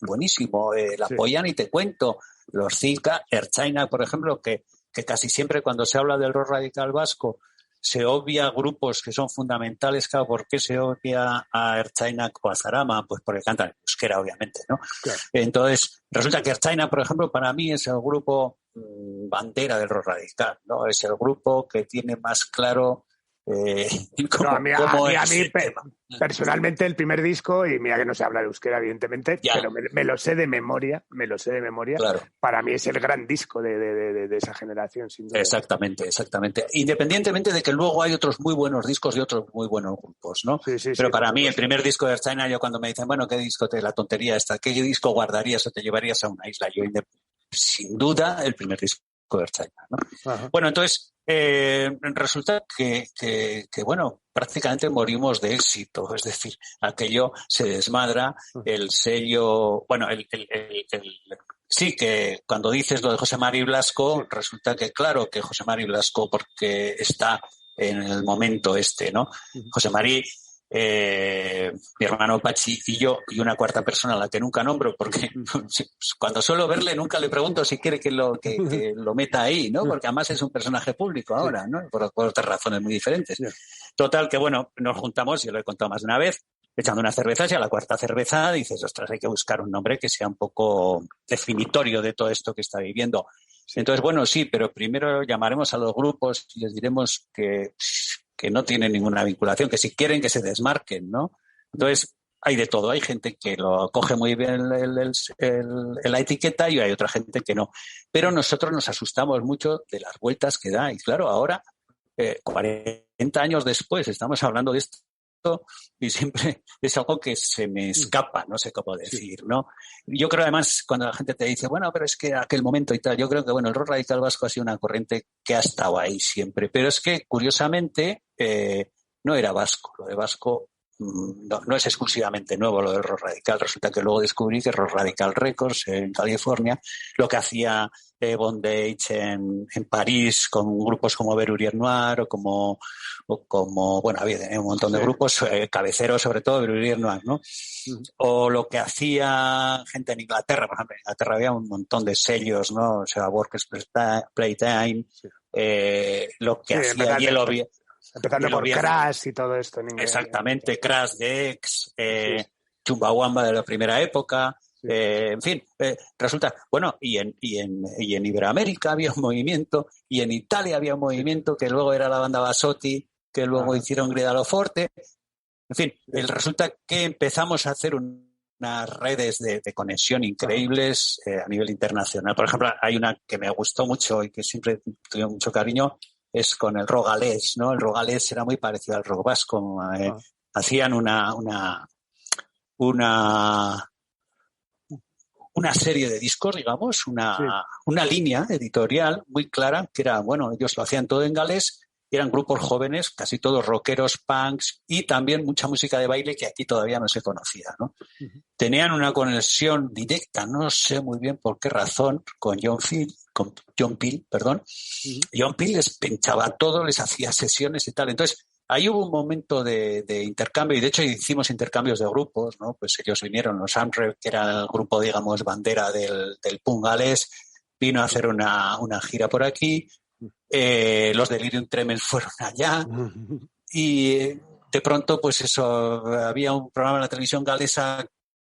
buenísimo, La Polla ni te cuento, los Zika, Ertzaina, por ejemplo, que casi siempre cuando se habla del rock radical vasco se obvia grupos que son fundamentales. Claro, ¿por qué se obvia a Ertzaina o a Zarama? Pues porque cantan en euskera, obviamente, ¿no? Claro. Entonces, resulta que Ertzaina, por ejemplo, para mí es el grupo bandera del rock radical, ¿no? Es el grupo que tiene más claro a mí personalmente el primer disco, y mira que no se habla de euskera evidentemente, pero me lo sé de memoria, claro. Para mí es el gran disco de esa generación, sin duda. Exactamente. Independientemente de que luego hay otros muy buenos discos y otros muy buenos grupos, ¿no? Sí, pero para mí el primer disco de Ertzaina, yo cuando me dicen, bueno, ¿qué disco la tontería esta? ¿Qué disco guardarías o te llevarías a una isla? Yo sin duda el primer disco de Ertzaina, ¿no? Ajá. Bueno, entonces resulta que bueno, prácticamente morimos de éxito, es decir, aquello se desmadra, el sello, bueno, sí, que cuando dices lo de José Mari Blasco, resulta que claro que José Mari Blasco, porque está en el momento ¿no? José Mari, mi hermano Pachi y yo, y una cuarta persona a la que nunca nombro, porque cuando suelo verle nunca le pregunto si quiere que lo meta ahí, ¿no? Porque además es un personaje público ahora, ¿no? Por otras razones muy diferentes. Total, que bueno, nos juntamos, yo lo he contado más de una vez, echando unas cervezas, y a la cuarta cerveza dices, ostras, hay que buscar un nombre que sea un poco definitorio de todo esto que está viviendo. Entonces, bueno, sí, pero primero llamaremos a los grupos y les diremos que no tienen ninguna vinculación, que si quieren que se desmarquen, ¿no? Entonces, hay de todo. Hay gente que lo coge muy bien la etiqueta y hay otra gente que no. Pero nosotros nos asustamos mucho de las vueltas que da. Y claro, ahora, 40 años después, estamos hablando de esto y siempre es algo que se me escapa, no sé cómo decir, ¿no? Yo creo además cuando la gente te dice, bueno, pero es que aquel momento y tal, yo creo que bueno, el rock radical vasco ha sido una corriente que ha estado ahí siempre, pero es que curiosamente no era vasco, lo de vasco no es exclusivamente nuevo lo del rock radical. Resulta que luego descubrí que Rock Radical Records en California, lo que hacía Bondage en París con grupos como Verurier Noir o como bueno, había un montón de grupos, cabeceros sobre todo, Verurier Noir, ¿no? O lo que hacía gente en Inglaterra, por ejemplo, en Inglaterra había un montón de sellos, ¿no? O sea, Workers Playtime, lo que hacía Yellow. Empezando por Crash y todo esto. Exactamente, Crash de X, Chumbawamba de la primera época, en fin, resulta, bueno, y en Iberoamérica había un movimiento, y en Italia había un movimiento que luego era la banda Basotti, que luego hicieron Gridalo Forte, en fin, resulta que empezamos a hacer unas redes de conexión increíbles a nivel internacional. Por ejemplo, hay una que me gustó mucho y que siempre tuve mucho cariño, es con el rock galés, ¿no? El rock galés era muy parecido al rock vasco. Hacían una serie de discos, digamos, una línea editorial muy clara, que era, bueno, ellos lo hacían todo en galés, y eran grupos jóvenes, casi todos rockeros, punks, y también mucha música de baile que aquí todavía no se conocía, ¿no? Tenían una conexión directa, no sé muy bien por qué razón, con John Peel, perdón. John Peel les pinchaba todo, les hacía sesiones y tal. Entonces, ahí hubo un momento de intercambio, y de hecho hicimos intercambios de grupos, ¿no? Pues ellos vinieron, los Amrev, que era el grupo, digamos, bandera del punk galés, vino a hacer una gira por aquí. Los Delirium Tremens fueron allá y de pronto pues eso, había un programa en la televisión galesa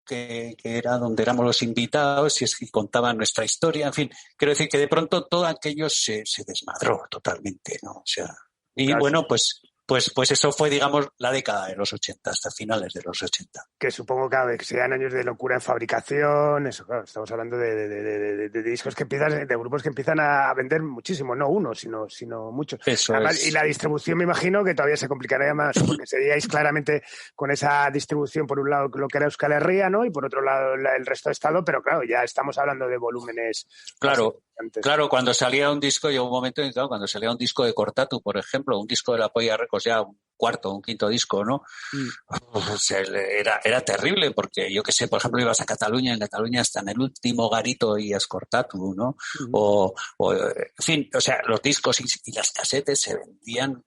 que era donde éramos los invitados y es que contaban nuestra historia, en fin, quiero decir que de pronto todo aquello se desmadró totalmente, ¿no? O sea, y claro, bueno, pues Pues eso fue, digamos, la década de los 80, hasta finales de los 80. Que supongo, claro, que sean años de locura en fabricación, eso, claro, estamos hablando de discos que empiezan, de grupos que empiezan a vender muchísimo, no uno, sino muchos. Eso Además, es. y la distribución me imagino que todavía se complicaría más, porque seríais claramente con esa distribución, por un lado lo que era Euskal Herria, ¿no? Y por otro lado el resto de Estado, pero claro, ya estamos hablando de volúmenes. Claro, cuando salía un disco, llegó un momento en que, claro, cuando salía un disco de Cortatu, por ejemplo, un disco de la Polla Records, ya un cuarto, un quinto disco, ¿no? Pues era terrible, porque yo qué sé, por ejemplo, ibas a Cataluña, en Cataluña hasta en el último garito oías Cortatu, ¿no? En fin, o sea, los discos y las casetes se vendían.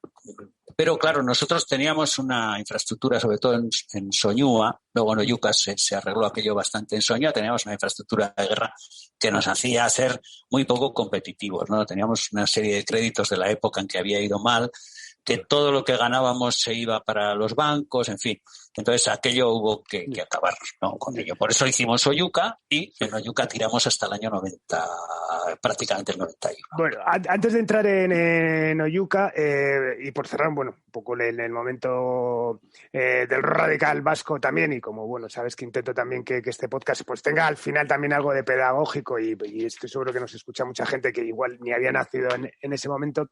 Pero claro, nosotros teníamos una infraestructura, sobre todo en Soñúa, luego en Oyuca se arregló aquello bastante. En Soñúa teníamos una infraestructura de guerra que nos hacía ser muy poco competitivos, ¿no? Teníamos una serie de créditos de la época en que había ido mal, que todo lo que ganábamos se iba para los bancos, en fin. Entonces aquello hubo que acabar, ¿no? Con ello. Por eso hicimos Oyuca y en Oyuca tiramos hasta el año 90, prácticamente el 91. Bueno, antes de entrar en Oyuca, y por cerrar, bueno, un poco en el momento del rock radical vasco también, y como, bueno, sabes que intento también que este podcast pues tenga al final también algo de pedagógico, y estoy seguro que nos escucha mucha gente que igual ni había nacido en ese momento.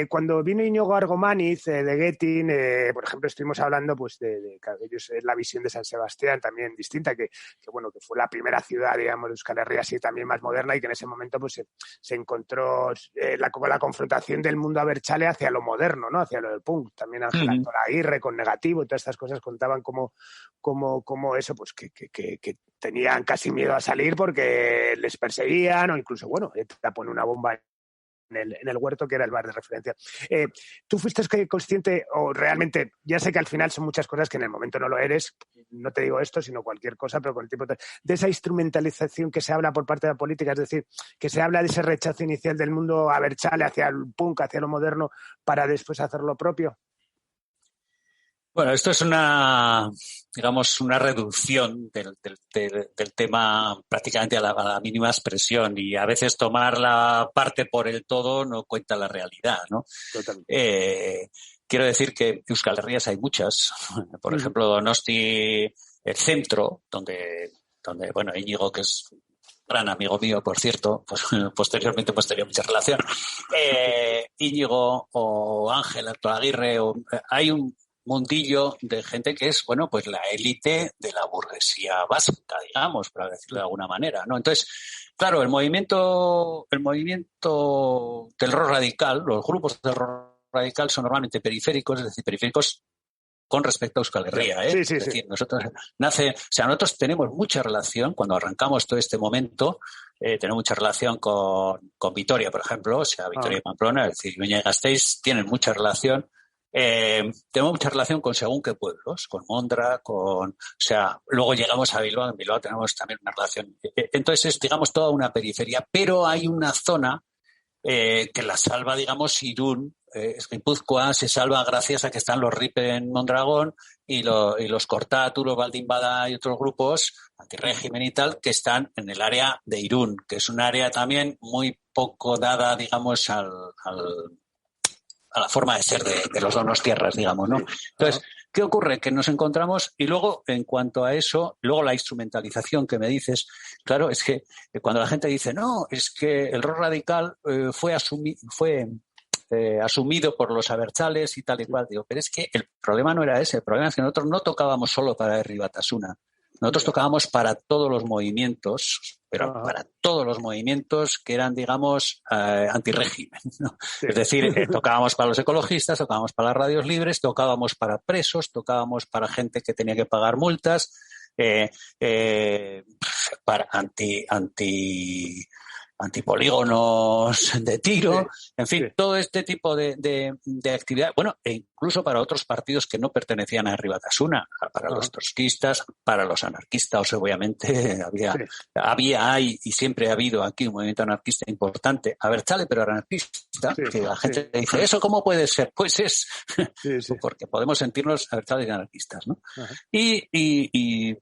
Cuando vino Íñigo Argomaniz de Getting, por ejemplo, estuvimos hablando pues de ellos, la visión de San Sebastián también distinta, que bueno, que fue la primera ciudad, digamos, de Euskal Herria así también más moderna, y que en ese momento pues se encontró la confrontación del mundo abertzale hacia lo moderno, ¿no? Hacia lo del punk. También Ángel Anton Aguirre con Negativo y todas estas cosas contaban como eso, pues que tenían casi miedo a salir porque les perseguían, o incluso, bueno, ETA pone una bomba en el Huerto, que era el bar de referencia. ¿Tú fuiste consciente, o realmente, ya sé que al final son muchas cosas que en el momento no lo eres, no te digo esto, sino cualquier cosa, pero con el tiempo, de esa instrumentalización que se habla por parte de la política, es decir, que se habla de ese rechazo inicial del mundo abertzale hacia el punk, hacia lo moderno, para después hacer lo propio? Bueno, esto es una reducción del tema prácticamente a la mínima expresión, y a veces tomar la parte por el todo no cuenta la realidad, ¿no? Totalmente. Quiero decir que Euskal Herrias hay muchas. Por ejemplo, Donosti, el centro, donde bueno, Íñigo, que es gran amigo mío, por cierto, pues posteriormente pues tenía mucha relación. Íñigo o Ángel Anton Aguirre, hay un mundillo de gente que es, bueno, pues la élite de la burguesía vasca, digamos, para decirlo de alguna manera, ¿no? Entonces, claro, el movimiento del rock radical, los grupos del rock radical son normalmente periféricos, es decir, periféricos con respecto a Euskal Herria, ¿eh? Sí. Es decir, nosotros tenemos mucha relación, cuando arrancamos todo este momento, tenemos mucha relación con Vitoria, por ejemplo, o sea, Vitoria y Pamplona, es decir, Iruña y Gasteiz tienen mucha relación. Tenemos mucha relación con según qué pueblos, con Mondra, luego llegamos a Bilbao, en Bilbao tenemos también una relación. Entonces es, digamos, toda una periferia, pero hay una zona que la salva, digamos, Irún, Guipúzcoa se salva gracias a que están los Ripe en Mondragón y los Cortatu, los Baldimbada y otros grupos antirrégimen y tal, que están en el área de Irún, que es un área también muy poco dada, digamos, a la forma de ser de los donostiarras, digamos, ¿no? Entonces, ¿qué ocurre? Que nos encontramos, y luego, en cuanto a eso, luego la instrumentalización que me dices, claro, es que cuando la gente dice, no, es que el rock radical fue asumido por los abertzales y tal y cual, digo, pero es que el problema no era ese, el problema es que nosotros no tocábamos solo para Herri Batasuna. Nosotros tocábamos para todos los movimientos, pero para todos los movimientos que eran, digamos, antirrégimen, ¿no? Sí. Es decir, tocábamos para los ecologistas, tocábamos para las radios libres, tocábamos para presos, tocábamos para gente que tenía que pagar multas, para antipolígonos de tiro, en fin, todo este tipo de actividad, bueno, e incluso para otros partidos que no pertenecían a Herri Batasuna, para los trotskistas, para los anarquistas, obviamente, hay y siempre ha habido aquí un movimiento anarquista importante, abertzale, pero anarquista, que la gente dice, ¿eso cómo puede ser? Pues es porque podemos sentirnos abertzales y anarquistas, ¿no? Y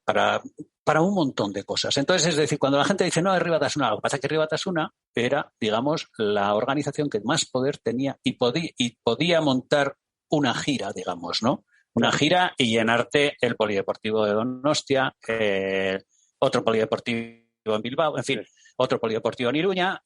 para un montón de cosas. Entonces, es decir, cuando la gente dice, no, Herri Batasuna, lo que pasa es que Herri Batasuna era, digamos, la organización que más poder tenía y podía montar una gira, digamos, ¿no? Una gira y llenarte el polideportivo de Donostia, otro polideportivo en Bilbao, en fin, otro polideportivo en Iruña.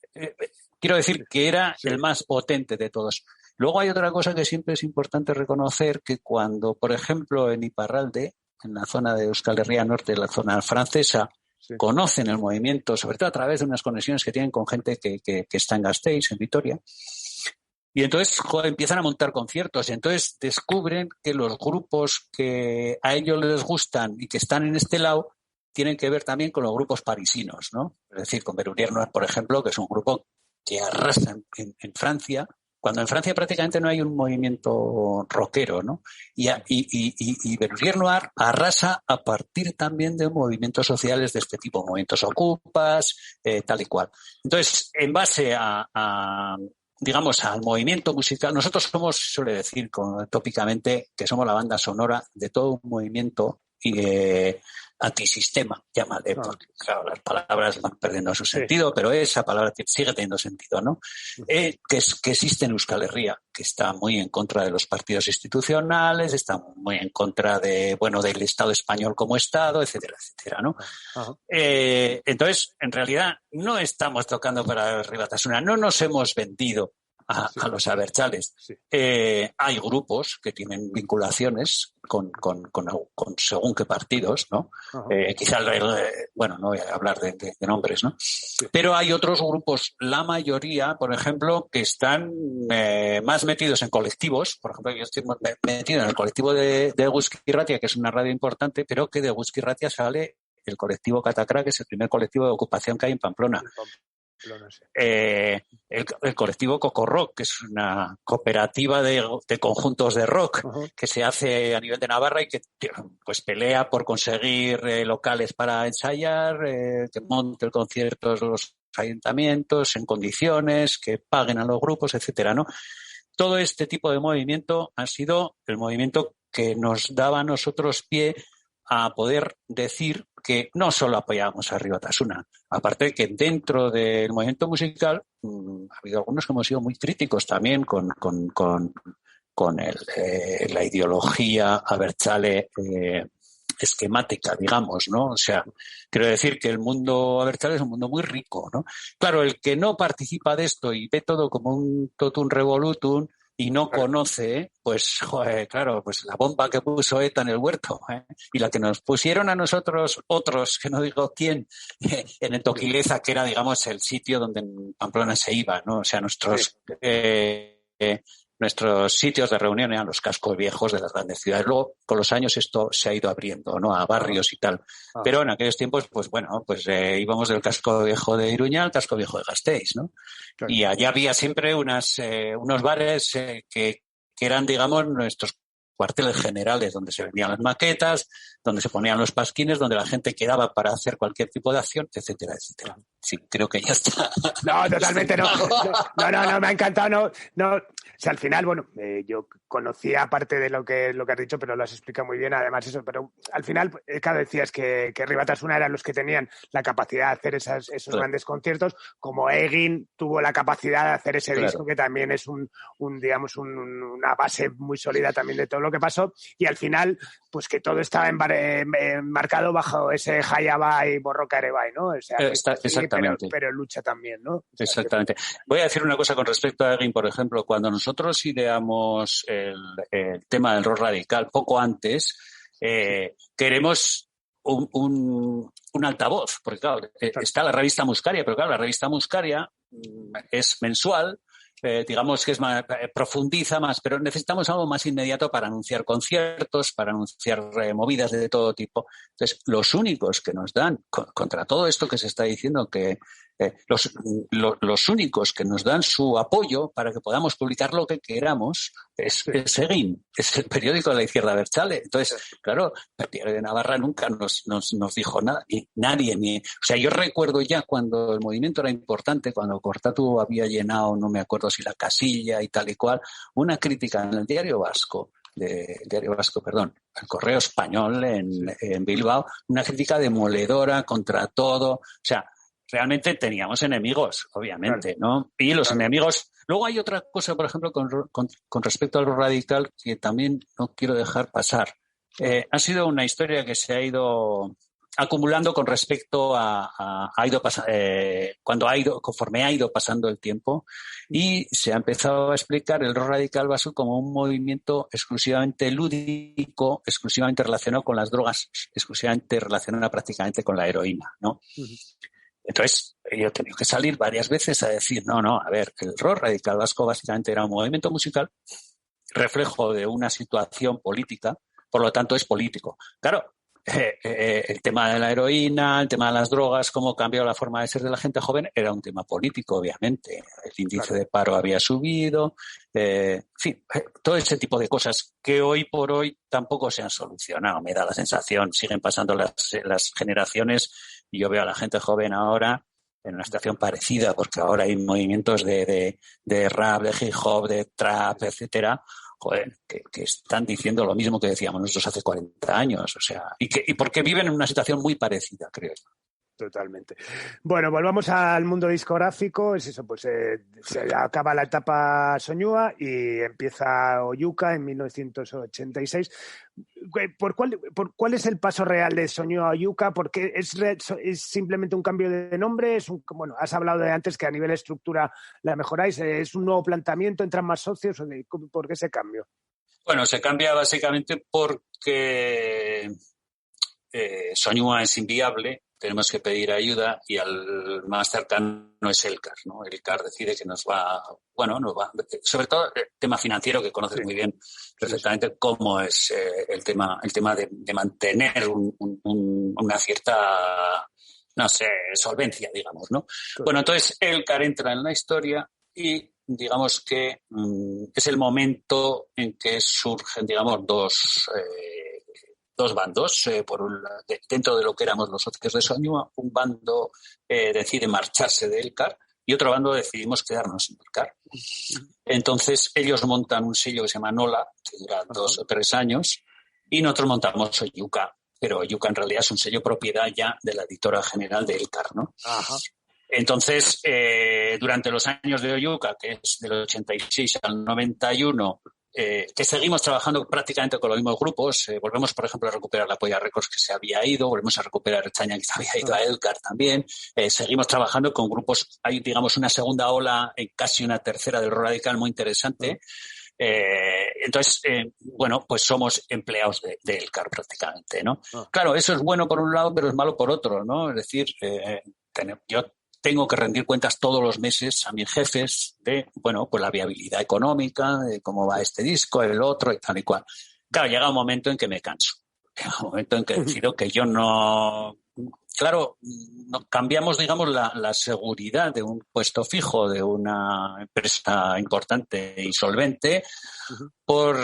Quiero decir que era el más potente de todos. Luego hay otra cosa que siempre es importante reconocer, que cuando, por ejemplo, en Iparralde, en la zona de Euskal Herria Norte, la zona francesa, conocen el movimiento, sobre todo a través de unas conexiones que tienen con gente que está en Gasteiz, en Vitoria, y entonces empiezan a montar conciertos, y entonces descubren que los grupos que a ellos les gustan y que están en este lado tienen que ver también con los grupos parisinos, ¿no? Es decir, con Verurier, por ejemplo, que es un grupo que arrasa en Francia, cuando en Francia prácticamente no hay un movimiento rockero, ¿no? Y Verurier Noir arrasa a partir también de movimientos sociales de este tipo, movimientos ocupas, tal y cual. Entonces, en base digamos, al movimiento musical, nosotros somos, suele decir tópicamente, que somos la banda sonora de todo un movimiento antisistema, llámale, porque claro, las palabras van perdiendo su sentido, pero esa palabra sigue teniendo sentido, ¿no? Que existe en Euskal Herria, que está muy en contra de los partidos institucionales, está muy en contra del Estado español como Estado, etcétera, etcétera, ¿no? Entonces, en realidad, no estamos tocando para Ribatasuna, no nos hemos vendido a los abertzales. Hay grupos que tienen vinculaciones con según qué partidos, ¿no? Quizá, bueno, no voy a hablar de nombres, ¿no? Pero hay otros grupos, la mayoría, por ejemplo, que están más metidos en colectivos. Por ejemplo, yo estoy metido en el colectivo de Eguzki Irratia, que es una radio importante, pero que de Eguzki Irratia sale el colectivo Catacra, que es el primer colectivo de ocupación que hay en Pamplona. El colectivo Cocorrock, que es una cooperativa de conjuntos de rock que se hace a nivel de Navarra y que pues pelea por conseguir locales para ensayar, que monte conciertos los ayuntamientos en condiciones, que paguen a los grupos, etcétera, ¿no? Todo este tipo de movimiento ha sido el movimiento que nos daba a nosotros pie a poder decir que no solo apoyábamos a Ribatasuna, aparte de que dentro del movimiento musical ha habido algunos que hemos sido muy críticos también con la ideología abertzale esquemática, digamos, ¿no? O sea, quiero decir que el mundo abertzale es un mundo muy rico, ¿no? Claro, el que no participa de esto y ve todo como un totum revolutum y no conoce, pues, joder, claro, pues la bomba que puso ETA en el huerto, y la que nos pusieron a nosotros otros, que no digo quién, en el Toquileza, que era, digamos, el sitio donde en Pamplona se iba, ¿no? O sea, nuestros sitios de reunión eran los cascos viejos de las grandes ciudades. Luego, con los años, esto se ha ido abriendo, ¿no? A barrios y tal. Pero en aquellos tiempos, pues bueno, pues íbamos del casco viejo de Iruña al casco viejo de Gasteiz, ¿no? Claro. Y allá había siempre unos bares que eran, digamos, nuestros cuarteles generales, donde se vendían las maquetas, donde se ponían los pasquines, donde la gente quedaba para hacer cualquier tipo de acción, etcétera, etcétera. Sí, creo que ya está. No, totalmente no. No, me ha encantado. No. O sea, al final, bueno, yo conocía parte de lo que has dicho, pero lo has explicado muy bien, además eso, pero al final, claro, decías que Ribatasuna eran los que tenían la capacidad de hacer esos grandes conciertos, como Egin tuvo la capacidad de hacer ese disco, que también es digamos, una base muy sólida también de todo lo que pasó, y al final, pues que todo estaba enmarcado bajo ese Hayaba y Borroka Erebai, ¿no? O sea, exactamente. Pero lucha también, ¿no? O sea, exactamente. Voy a decir una cosa con respecto a Egin, por ejemplo, cuando nosotros ideamos el tema del rock radical poco antes, queremos un altavoz, porque claro, está la revista Muscaria, pero claro, la revista Muscaria es mensual, digamos que es más, profundiza más, pero necesitamos algo más inmediato para anunciar conciertos, para anunciar movidas de todo tipo. Entonces, los únicos que nos dan, contra todo esto que se está diciendo, que los únicos que nos dan su apoyo para que podamos publicar lo que queramos es Egin, es el periódico de la izquierda abertzale. Entonces, claro, Pierre de Navarra nunca nos dijo nada, y nadie, o sea, yo recuerdo ya cuando el movimiento era importante, cuando Cortatu había llenado, no me acuerdo si la casilla y tal y cual, una crítica en el Diario Vasco, el Correo Español en Bilbao, una crítica demoledora contra todo, o sea, realmente teníamos enemigos, obviamente, ¿no? Y los enemigos... Luego hay otra cosa, por ejemplo, con respecto al rock radical que también no quiero dejar pasar. Ha sido una historia que se ha ido acumulando con respecto conforme ha ido pasando el tiempo, y se ha empezado a explicar el rock radical basal como un movimiento exclusivamente lúdico, exclusivamente relacionado con las drogas, exclusivamente relacionado prácticamente con la heroína, ¿no? Entonces, yo he tenido que salir varias veces a decir, no, a ver, el rock radical vasco básicamente era un movimiento musical reflejo de una situación política, por lo tanto es político. Claro, el tema de la heroína, el tema de las drogas, cómo cambió la forma de ser de la gente joven, era un tema político, obviamente. El índice de paro había subido, en fin, todo ese tipo de cosas que hoy por hoy tampoco se han solucionado, me da la sensación. Siguen pasando las generaciones y yo veo a la gente joven ahora en una situación parecida, porque ahora hay movimientos de rap, de hip hop, de trap, etcétera, joder, que están diciendo lo mismo que decíamos nosotros hace 40 años, o sea, y porque viven en una situación muy parecida, creo yo. Totalmente. Bueno, volvamos al mundo discográfico. Es eso, pues se acaba la etapa Soñua y empieza Oyuka en 1986. ¿Cuál es el paso real de Soñua a Oyuka? Porque es simplemente un cambio de nombre. Bueno, has hablado de antes que a nivel estructura la mejoráis. ¿Es un nuevo planteamiento? ¿Entran más socios? ¿Por qué ese cambio? Bueno, se cambia básicamente porque Soñua es inviable. Tenemos que pedir ayuda y al más cercano es Elcar, ¿no? Elcar decide que nos va, sobre todo el tema financiero, que conoces muy bien perfectamente cómo es el tema de mantener una cierta, no sé, solvencia, digamos, ¿no? Bueno, entonces Elcar entra en la historia y digamos que es el momento en que surgen, digamos, dos bandos, dentro de lo que éramos los socios de Soñua. Un bando decide marcharse de Elcar y otro bando decidimos quedarnos en Elcar. Entonces ellos montan un sello que se llama Nola, que dura 2 o 3 años, y nosotros montamos Oyuka, pero Oyuka en realidad es un sello propiedad ya de la editora general de Elcar, ¿no? Ajá. Entonces, durante los años de Oyuka, que es del 86 al 91, que seguimos trabajando prácticamente con los mismos grupos. Volvemos, por ejemplo, a recuperar la Polla Records, que se había ido, volvemos a recuperar Echaña, que se había ido a Elcar también. Seguimos trabajando con grupos, hay, digamos, una segunda ola, casi una tercera del rock radical muy interesante. Entonces, bueno, pues somos empleados de Elcar prácticamente, ¿no? Claro, eso es bueno por un lado, pero es malo por otro, ¿no? Es decir, yo tengo que rendir cuentas todos los meses a mis jefes de, bueno, pues la viabilidad económica, de cómo va este disco, el otro y tal y cual. Claro, llega un momento en que me canso. Llega un momento en que decido que yo no... Claro, cambiamos, digamos, la seguridad de un puesto fijo de una empresa importante y solvente por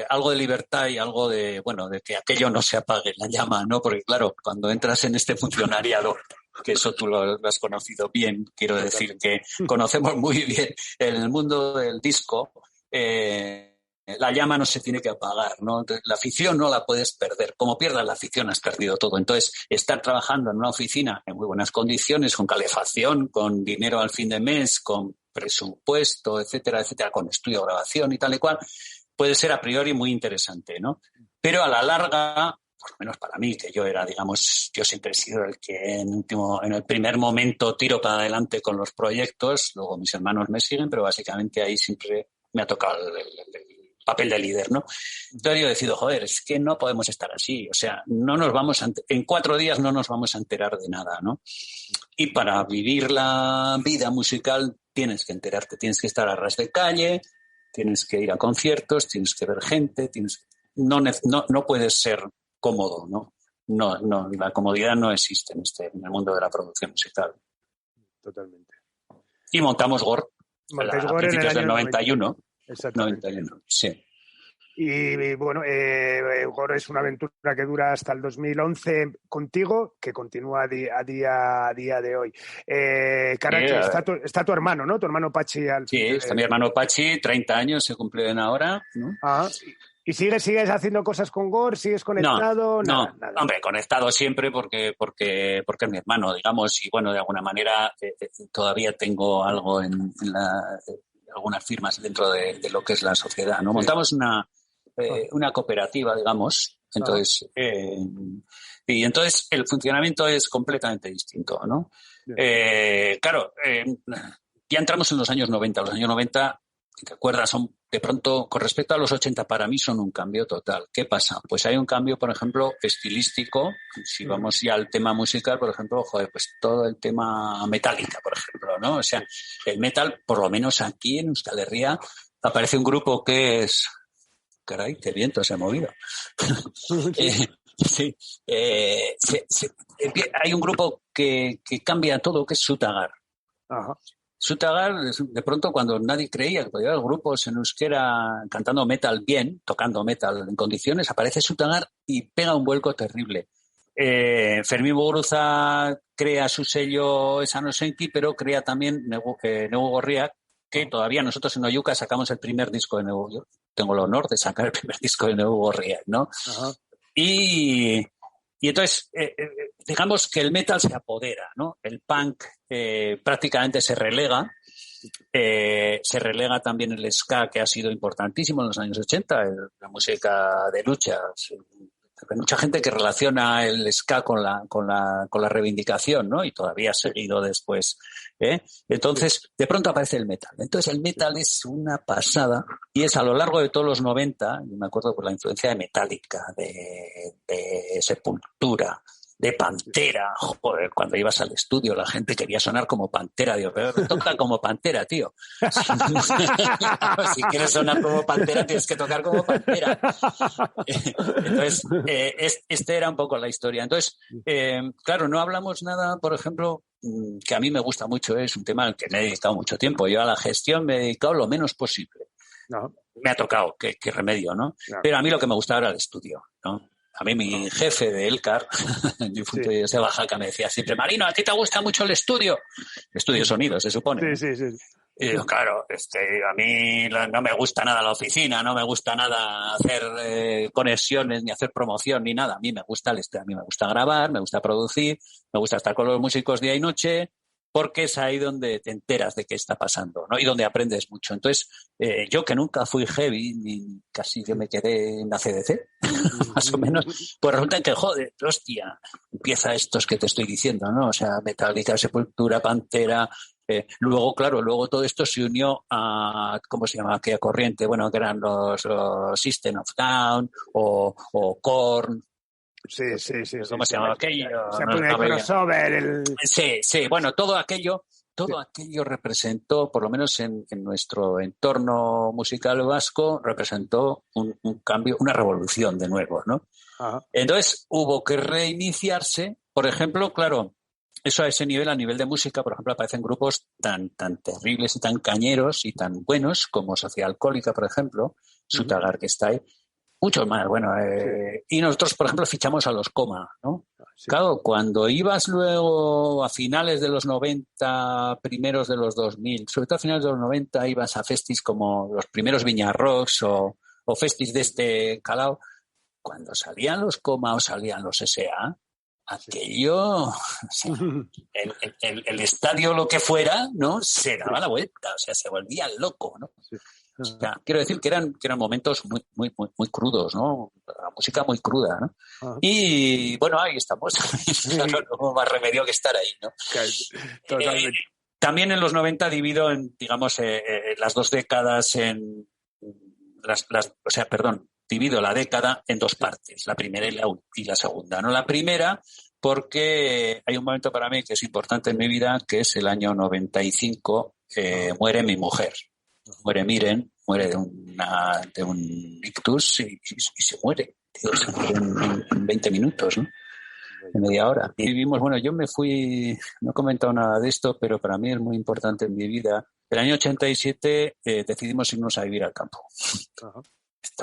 algo de libertad y algo de, bueno, de que aquello no se apague la llama, ¿no? Porque, claro, cuando entras en este funcionariado, que eso tú lo has conocido bien, quiero decir que conocemos muy bien el mundo del disco, la llama no se tiene que apagar, ¿no? Entonces, la afición no la puedes perder. Como pierdas la afición, has perdido todo. Entonces, estar trabajando en una oficina en muy buenas condiciones, con calefacción, con dinero al fin de mes, con presupuesto, etcétera, etcétera, con estudio de grabación y tal y cual, puede ser a priori muy interesante, ¿no? Pero a la larga, por lo menos para mí, que yo era, digamos, yo siempre he sido el que en el primer momento tiro para adelante con los proyectos, luego mis hermanos me siguen, pero básicamente ahí siempre me ha tocado el papel de líder, ¿no? Entonces yo decido, joder, es que no podemos estar así, o sea, en 4 días no nos vamos a enterar de nada, ¿no? Y para vivir la vida musical tienes que enterarte, tienes que estar a ras de calle, tienes que ir a conciertos, tienes que ver gente, no puedes ser cómodo, ¿no? No, la comodidad no existe en el mundo de la producción musical. Totalmente. Y montamos GOR a principios del 91. Exactamente. 91, sí. Y bueno, GOR es una aventura que dura hasta el 2011 contigo, que continúa a día de hoy. Karachi, está tu hermano, ¿no? Tu hermano Pachi. Sí, está mi hermano Pachi, 30 años se cumplen ahora, ¿no? ¿Y sigues haciendo cosas con Gore? ¿Sigues conectado? No, Nada. Hombre, conectado siempre porque es mi hermano, digamos, y bueno, de alguna manera todavía tengo algo algunas firmas dentro de lo que es la sociedad, ¿no? Sí. Montamos una cooperativa, digamos, entonces, y entonces el funcionamiento es completamente distinto, ¿no? Claro, ya entramos en los años 90. Los años 90, ¿te acuerdas? Son, de pronto, con respecto a los 80, para mí son un cambio total. ¿Qué pasa? Pues hay un cambio, por ejemplo, estilístico. Si vamos ya al tema musical, por ejemplo, pues todo el tema Metallica, por ejemplo, ¿no? O sea, el metal, por lo menos aquí en Euskal Herria, aparece un grupo que es... Caray, qué viento se ha movido. Sí. Hay un grupo que cambia todo, que es Sutagar. Ajá. Sutagar, de pronto, cuando nadie creía que podía haber grupos en euskera cantando metal bien, tocando metal en condiciones, aparece Sutagar y pega un vuelco terrible. Fermín Muguruza crea su sello Esanosenki, pero crea también Negu Gorriak, que todavía nosotros en Oyuka sacamos el primer disco de Negu. Yo tengo el honor de sacar el primer disco de Negu Gorriak, ¿no? Ajá. Y entonces, digamos que el metal se apodera, ¿no? El punk prácticamente se relega. Se relega también el ska, que ha sido importantísimo en los años 80, la música de lucha. Hay mucha gente que relaciona el ska con la reivindicación, ¿no? Y todavía ha seguido después. Entonces, de pronto aparece el metal. Entonces, el metal es una pasada y es a lo largo de todos los 90, y me acuerdo por la influencia de Metallica, de Sepultura, de Pantera. Joder, cuando ibas al estudio la gente quería sonar como Pantera. Digo, pero toca como Pantera, tío. Si quieres sonar como Pantera, tienes que tocar como Pantera. Entonces, este era un poco la historia. Entonces, claro, no hablamos nada, por ejemplo, que a mí me gusta mucho, es un tema al que me he dedicado mucho tiempo. Yo a la gestión me he dedicado lo menos posible. No. Me ha tocado, qué remedio, ¿no? No. Pero a mí lo que me gustaba era el estudio, ¿no? A mí mi jefe de Elcar, de Oaxaca, me decía siempre, Marino, ¿a ti te gusta mucho el estudio? Estudio sonido, se supone. Sí. Y digo, claro, a mí no me gusta nada la oficina, no me gusta nada hacer conexiones, ni hacer promoción, ni nada. A mí me gusta el estudio, a mí me gusta grabar, me gusta producir, me gusta estar con los músicos día y noche, porque es ahí donde te enteras de qué está pasando, ¿no? Y donde aprendes mucho. Entonces, yo que nunca fui heavy, ni casi que me quedé en la CDC, más o menos, pues resulta que, joder, hostia, empieza estos que te estoy diciendo, ¿no? O sea, Metallica, Sepultura, Pantera. Luego, claro, todo esto se unió a, ¿cómo se llama? Aquella corriente, bueno, que eran los System of Down o Korn. Sí. ¿Cómo se llama aquello? Se pone el crossover. Sí. Bueno, todo aquello representó, por lo menos en nuestro entorno musical vasco, representó un cambio, una revolución de nuevo, ¿no? Ajá. Entonces hubo que reiniciarse. Por ejemplo, claro, eso a ese nivel, a nivel de música, por ejemplo, aparecen grupos tan terribles y tan cañeros y tan buenos como Sociedad Alcohólica, por ejemplo, Sutagar, que está ahí. Muchos más, bueno. Y nosotros, por ejemplo, fichamos a los Coma, ¿no? Sí. Claro, cuando ibas luego a finales de los 90, primeros de los 2000, sobre todo a finales de los 90, ibas a festis como los primeros Viña Rocks o festis de este calao. Cuando salían los Coma o salían los S.A., aquello, o sea, el estadio, lo que fuera, ¿no? Se daba la vuelta, o sea, se volvía loco, ¿no? Sí. O sea, quiero decir que eran momentos muy crudos, ¿no? La música muy cruda, ¿no? Uh-huh. Y bueno, ahí estamos. No hubo más remedio que estar ahí, ¿no? Totalmente. También en los 90 divido en, digamos, las dos décadas en divido la década en dos partes, la primera y la segunda, ¿no? La primera, porque hay un momento para mí que es importante en mi vida, que es el año 95, muere mi mujer. Muere Miren, muere de un ictus y se muere. Tío, se muere en 20 minutos, ¿no? En media hora. Y vivimos, bueno, yo me fui, no he comentado nada de esto, pero para mí es muy importante en mi vida. El año 87 decidimos irnos a vivir al campo. Uh-huh.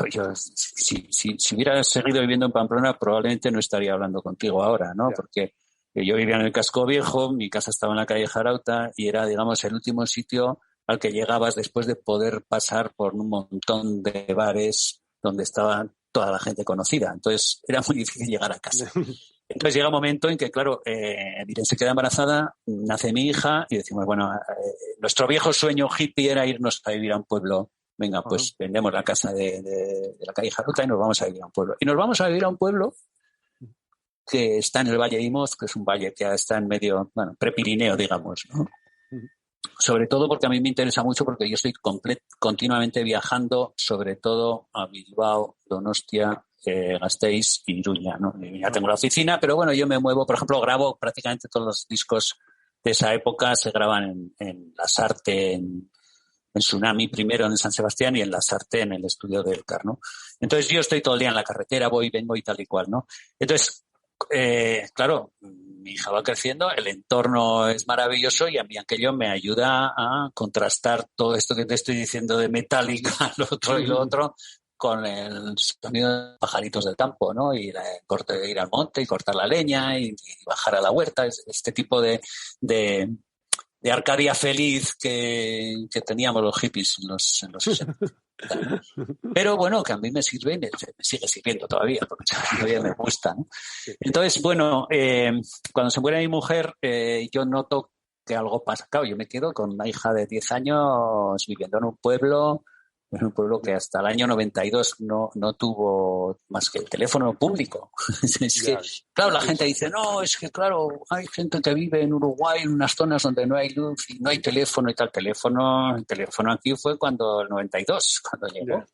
Yo, si hubiera seguido viviendo en Pamplona, probablemente no estaría hablando contigo ahora, ¿no? Yeah. Porque yo vivía en el Casco Viejo, mi casa estaba en la calle Jarauta y era, digamos, el último sitio al que llegabas después de poder pasar por un montón de bares donde estaba toda la gente conocida. Entonces era muy difícil llegar a casa. Entonces llega un momento en que, claro, Miren se queda embarazada, nace mi hija y decimos, bueno, nuestro viejo sueño hippie era irnos a vivir a un pueblo. Venga, pues vendemos la casa de la calle Jaruta y nos vamos a vivir a un pueblo. Y nos vamos a vivir a un pueblo que está en el Valle de Imoz, que es un valle que está en medio, bueno, prepirineo, digamos, ¿no? Sobre todo porque a mí me interesa mucho porque yo estoy continuamente viajando, sobre todo a Bilbao, Donostia, Gasteiz y Iruña, ¿no? En Iruña tengo la oficina, pero bueno, yo me muevo, por ejemplo, grabo prácticamente todos los discos de esa época, se graban en Lasarte, en Tsunami primero en San Sebastián y en Lasarte en el estudio de Elcar, ¿no? Entonces yo estoy todo el día en la carretera, voy, vengo y tal y cual, ¿no? Entonces, claro, mi hija va creciendo, el entorno es maravilloso y a mí aquello me ayuda a contrastar todo esto que te estoy diciendo de Metallica, lo otro y lo otro, con el sonido de pajaritos del campo, ¿no? Ir al monte y cortar la leña y bajar a la huerta, este tipo de Arcadia feliz que teníamos los hippies en los 60. Pero bueno, que a mí me sirve y me sigue sirviendo todavía, porque todavía me gusta, ¿no? Entonces, bueno, cuando se muere mi mujer, yo noto que algo pasa. Claro, yo me quedo con una hija de 10 años viviendo en un pueblo que hasta el año 92 no tuvo más que el teléfono público. Es que, claro, la gente dice, no, es que claro, hay gente que vive en Uruguay en unas zonas donde no hay luz y no hay teléfono y tal. El teléfono aquí fue cuando el 92, cuando llegó.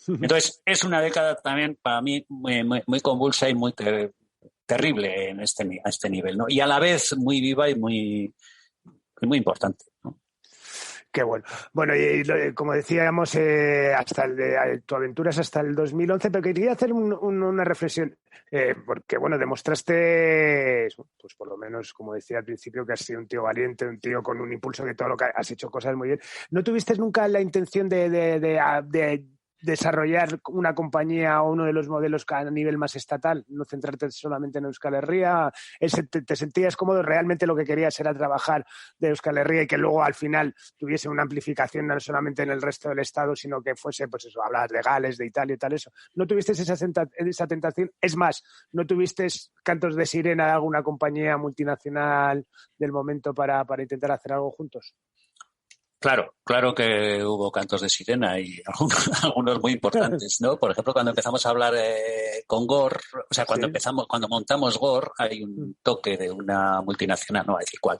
Entonces, es una década también para mí muy convulsa y muy terrible a este nivel, ¿no? Y a la vez muy viva y muy importante, ¿no? Qué bueno. Bueno, y como decíamos, tu aventura es hasta el 2011, pero quería hacer una reflexión, porque, bueno, demostraste, pues por lo menos, como decía al principio, que has sido un tío valiente, un tío con un impulso, que todo lo que has hecho cosas muy bien. ¿No tuviste nunca la intención de desarrollar una compañía o uno de los modelos a nivel más estatal, no centrarte solamente en Euskal Herria? ¿Te sentías cómodo? ¿Realmente lo que querías era trabajar de Euskal Herria y que luego al final tuviese una amplificación no solamente en el resto del Estado, sino que fuese, pues eso, hablar de Gales, de Italia y tal eso? ¿No tuviste esa tentación? Es más, ¿no tuviste cantos de sirena de alguna compañía multinacional del momento para intentar hacer algo juntos? Claro que hubo cantos de sirena y algunos muy importantes, ¿no? Por ejemplo, cuando empezamos a hablar con Gore, o sea, cuando montamos Gore, hay un toque de una multinacional, no voy a decir cuál,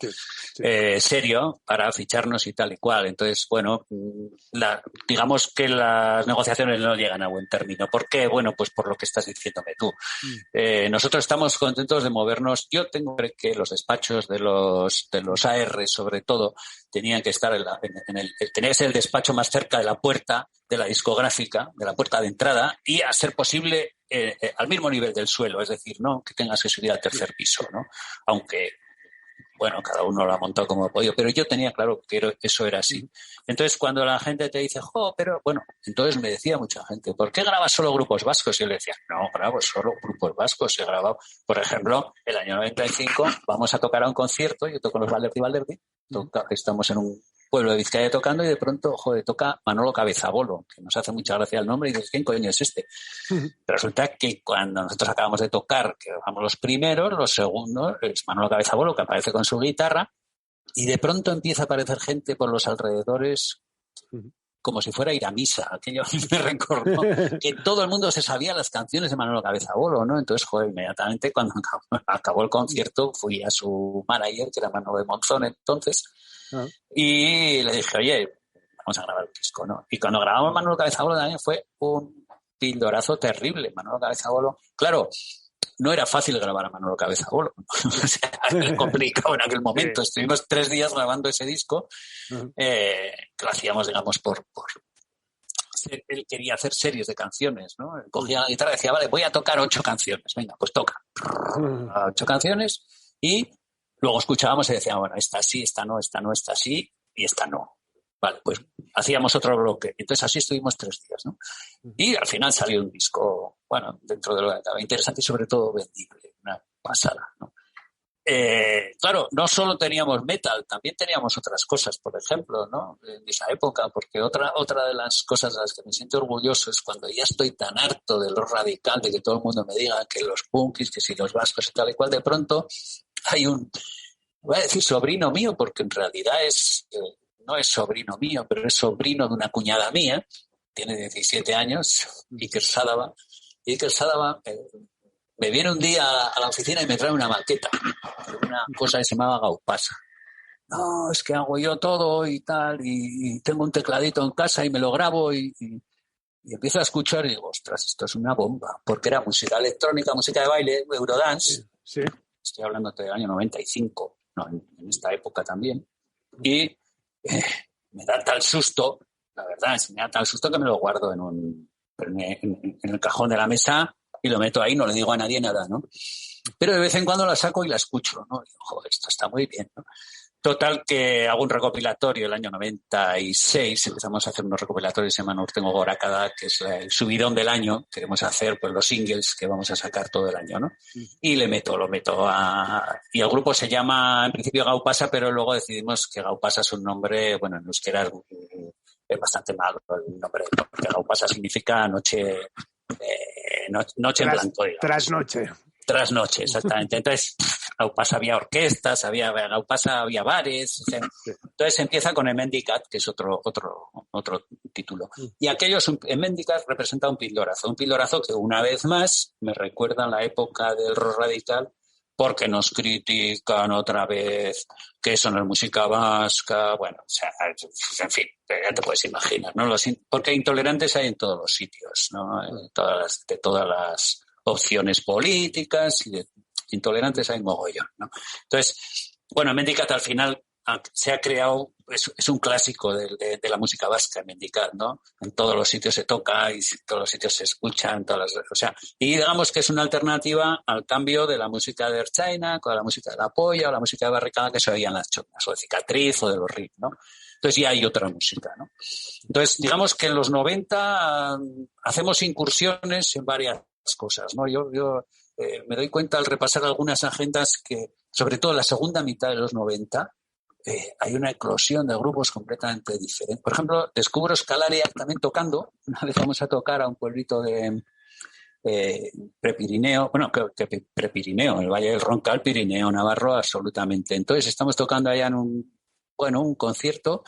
serio, para ficharnos y tal y cual. Entonces, bueno, digamos que las negociaciones no llegan a buen término. ¿Por qué? Bueno, pues por lo que estás diciéndome tú. Nosotros estamos contentos de movernos. Yo tengo que los despachos de los AR, sobre todo, tenían que estar tenía que ser el despacho más cerca de la puerta de la discográfica, de la puerta de entrada, y a ser posible al mismo nivel del suelo, es decir, no que tengas que subir al tercer piso, ¿no? Aunque, bueno, cada uno lo ha montado como ha podido, pero yo tenía claro que eso era así. Entonces, cuando la gente te dice, pero bueno, entonces me decía mucha gente, ¿por qué grabas solo grupos vascos? Y yo le decía, no, grabo solo grupos vascos, he grabado, por ejemplo, el año 95, vamos a tocar a un concierto, yo toco los Valderdi, estamos en un pueblo de Vizcaya tocando y de pronto, toca Manolo Cabezabolo, que nos hace mucha gracia el nombre y dices, ¿quién coño es este? Pero resulta que cuando nosotros acabamos de tocar, que vamos los primeros, los segundos, es Manolo Cabezabolo que aparece con su guitarra y de pronto empieza a aparecer gente por los alrededores como si fuera a ir a misa. Aquello me recordó que todo el mundo se sabía las canciones de Manolo Cabezabolo, ¿no? Entonces, inmediatamente cuando acabó el concierto fui a su manager, que era Manolo de Monzón entonces, y le dije, oye, vamos a grabar un disco, ¿no? Y cuando grabamos Manolo Cabezabolo también fue un pildorazo terrible. Manolo Cabezabolo, claro, no era fácil grabar a Manolo Cabezabolo. O sea, era complicado en aquel momento. Estuvimos 3 días grabando ese disco, que lo hacíamos, digamos, él quería hacer series de canciones, ¿no? Cogía la guitarra y decía, vale, voy a tocar 8 canciones. Venga, pues toca. 8 canciones y luego escuchábamos y decíamos, bueno, esta sí, esta no, esta no, esta sí y esta no. Vale, pues hacíamos otro bloque. Entonces así estuvimos 3 días, ¿no? Y al final salió un disco, bueno, dentro de lo que estaba interesante y sobre todo vendible, una pasada, ¿no? claro, no solo teníamos metal, también teníamos otras cosas, por ejemplo, ¿no? En esa época, porque otra de las cosas de las que me siento orgulloso es cuando ya estoy tan harto de lo radical, de que todo el mundo me diga que los punkis, que si los vascos y tal y cual, de pronto hay voy a decir sobrino mío, porque en realidad no es sobrino mío, pero es sobrino de una cuñada mía, tiene 17 años, Iker Sadaba, y Iker Sadaba me viene un día a la oficina y me trae una maqueta de una cosa que se llamaba Gaupasa. No, es que hago yo todo y tal, y tengo un tecladito en casa y me lo grabo y empiezo a escuchar y digo, ostras, esto es una bomba, porque era música electrónica, música de baile, Eurodance. Sí. Estoy hablando del año 95, no, en esta época también. Y me da tal susto, la verdad, me da tal susto que me lo guardo en el cajón de la mesa y lo meto ahí, no le digo a nadie nada, ¿no? Pero de vez en cuando la saco y la escucho, ¿no? Y digo, joder, esto está muy bien, ¿no? Total, que hago un recopilatorio el año 96, empezamos a hacer unos recopilatorios, se llama Urtengo Gorakada, que es el subidón del año, queremos hacer pues los singles que vamos a sacar todo el año, ¿no? Y lo meto y el grupo se llama, en principio, Gaupasa, pero luego decidimos que Gaupasa es un nombre, bueno, en euskera es bastante malo el nombre, porque Gaupasa significa noche en blanco, digamos. Trasnoche, exactamente. Entonces, Gaupasa había orquestas, Gaupasa había bares. O sea, entonces empieza con Emendicat, que es otro título. Y en Emendicat representa un pildorazo que una vez más me recuerda a la época del rock radical, porque nos critican otra vez que eso no es música vasca, bueno, o sea, en fin, ya te puedes imaginar, ¿no? Porque intolerantes hay en todos los sitios, ¿no? De todas las opciones políticas y de intolerantes hay mogollón, ¿no? Entonces, bueno, Mendicat al final se ha creado, es un clásico de la música vasca, Mendicat, ¿no? En todos los sitios se toca y en todos los sitios se escucha, y digamos que es una alternativa al cambio de la música de Ertzaina, con la música de La Polla o la música de Barricada que se oía en las chocas, o de Cicatriz o de los RIP, ¿no? Entonces ya hay otra música, ¿no? Entonces, digamos que en los 90 hacemos incursiones en varias cosas, ¿no? Yo me doy cuenta al repasar algunas agendas que, sobre todo en la segunda mitad de los 90, hay una eclosión de grupos completamente diferentes. Por ejemplo, descubro Scalaria también tocando. Una vez vamos a tocar a un pueblito de Prepirineo, Prepirineo, el Valle del Roncal, Pirineo, Navarro, absolutamente. Entonces estamos tocando allá en un concierto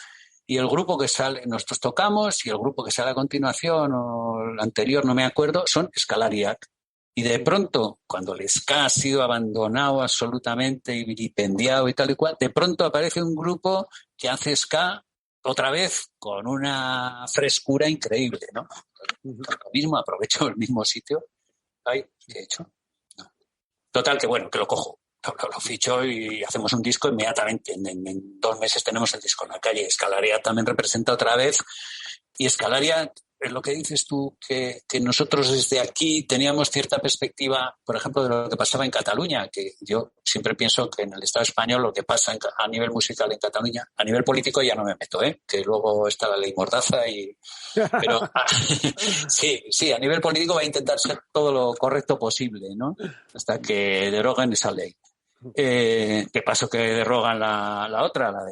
y el grupo que sale, nosotros tocamos y el grupo que sale a continuación o el anterior, no me acuerdo, son Scalariac. Y de pronto, cuando el ska ha sido abandonado absolutamente y vilipendiado y tal y cual, de pronto aparece un grupo que hace ska otra vez con una frescura increíble, ¿no? Lo mismo, aprovecho el mismo sitio. Ay, ¿qué he hecho? No. Total, que bueno, que lo cojo. Lo ficho y hacemos un disco inmediatamente. En 2 meses tenemos el disco en la calle. Scalaria también representa otra vez. Y Scalaria, es lo que dices tú, que nosotros desde aquí teníamos cierta perspectiva, por ejemplo, de lo que pasaba en Cataluña, que yo siempre pienso que en el Estado español lo que pasa a nivel musical en Cataluña, a nivel político ya no me meto, que luego está la ley Mordaza pero sí, a nivel político va a intentar ser todo lo correcto posible, ¿no? Hasta que deroguen esa ley. ¿Qué pasó? Que derrogan la otra, la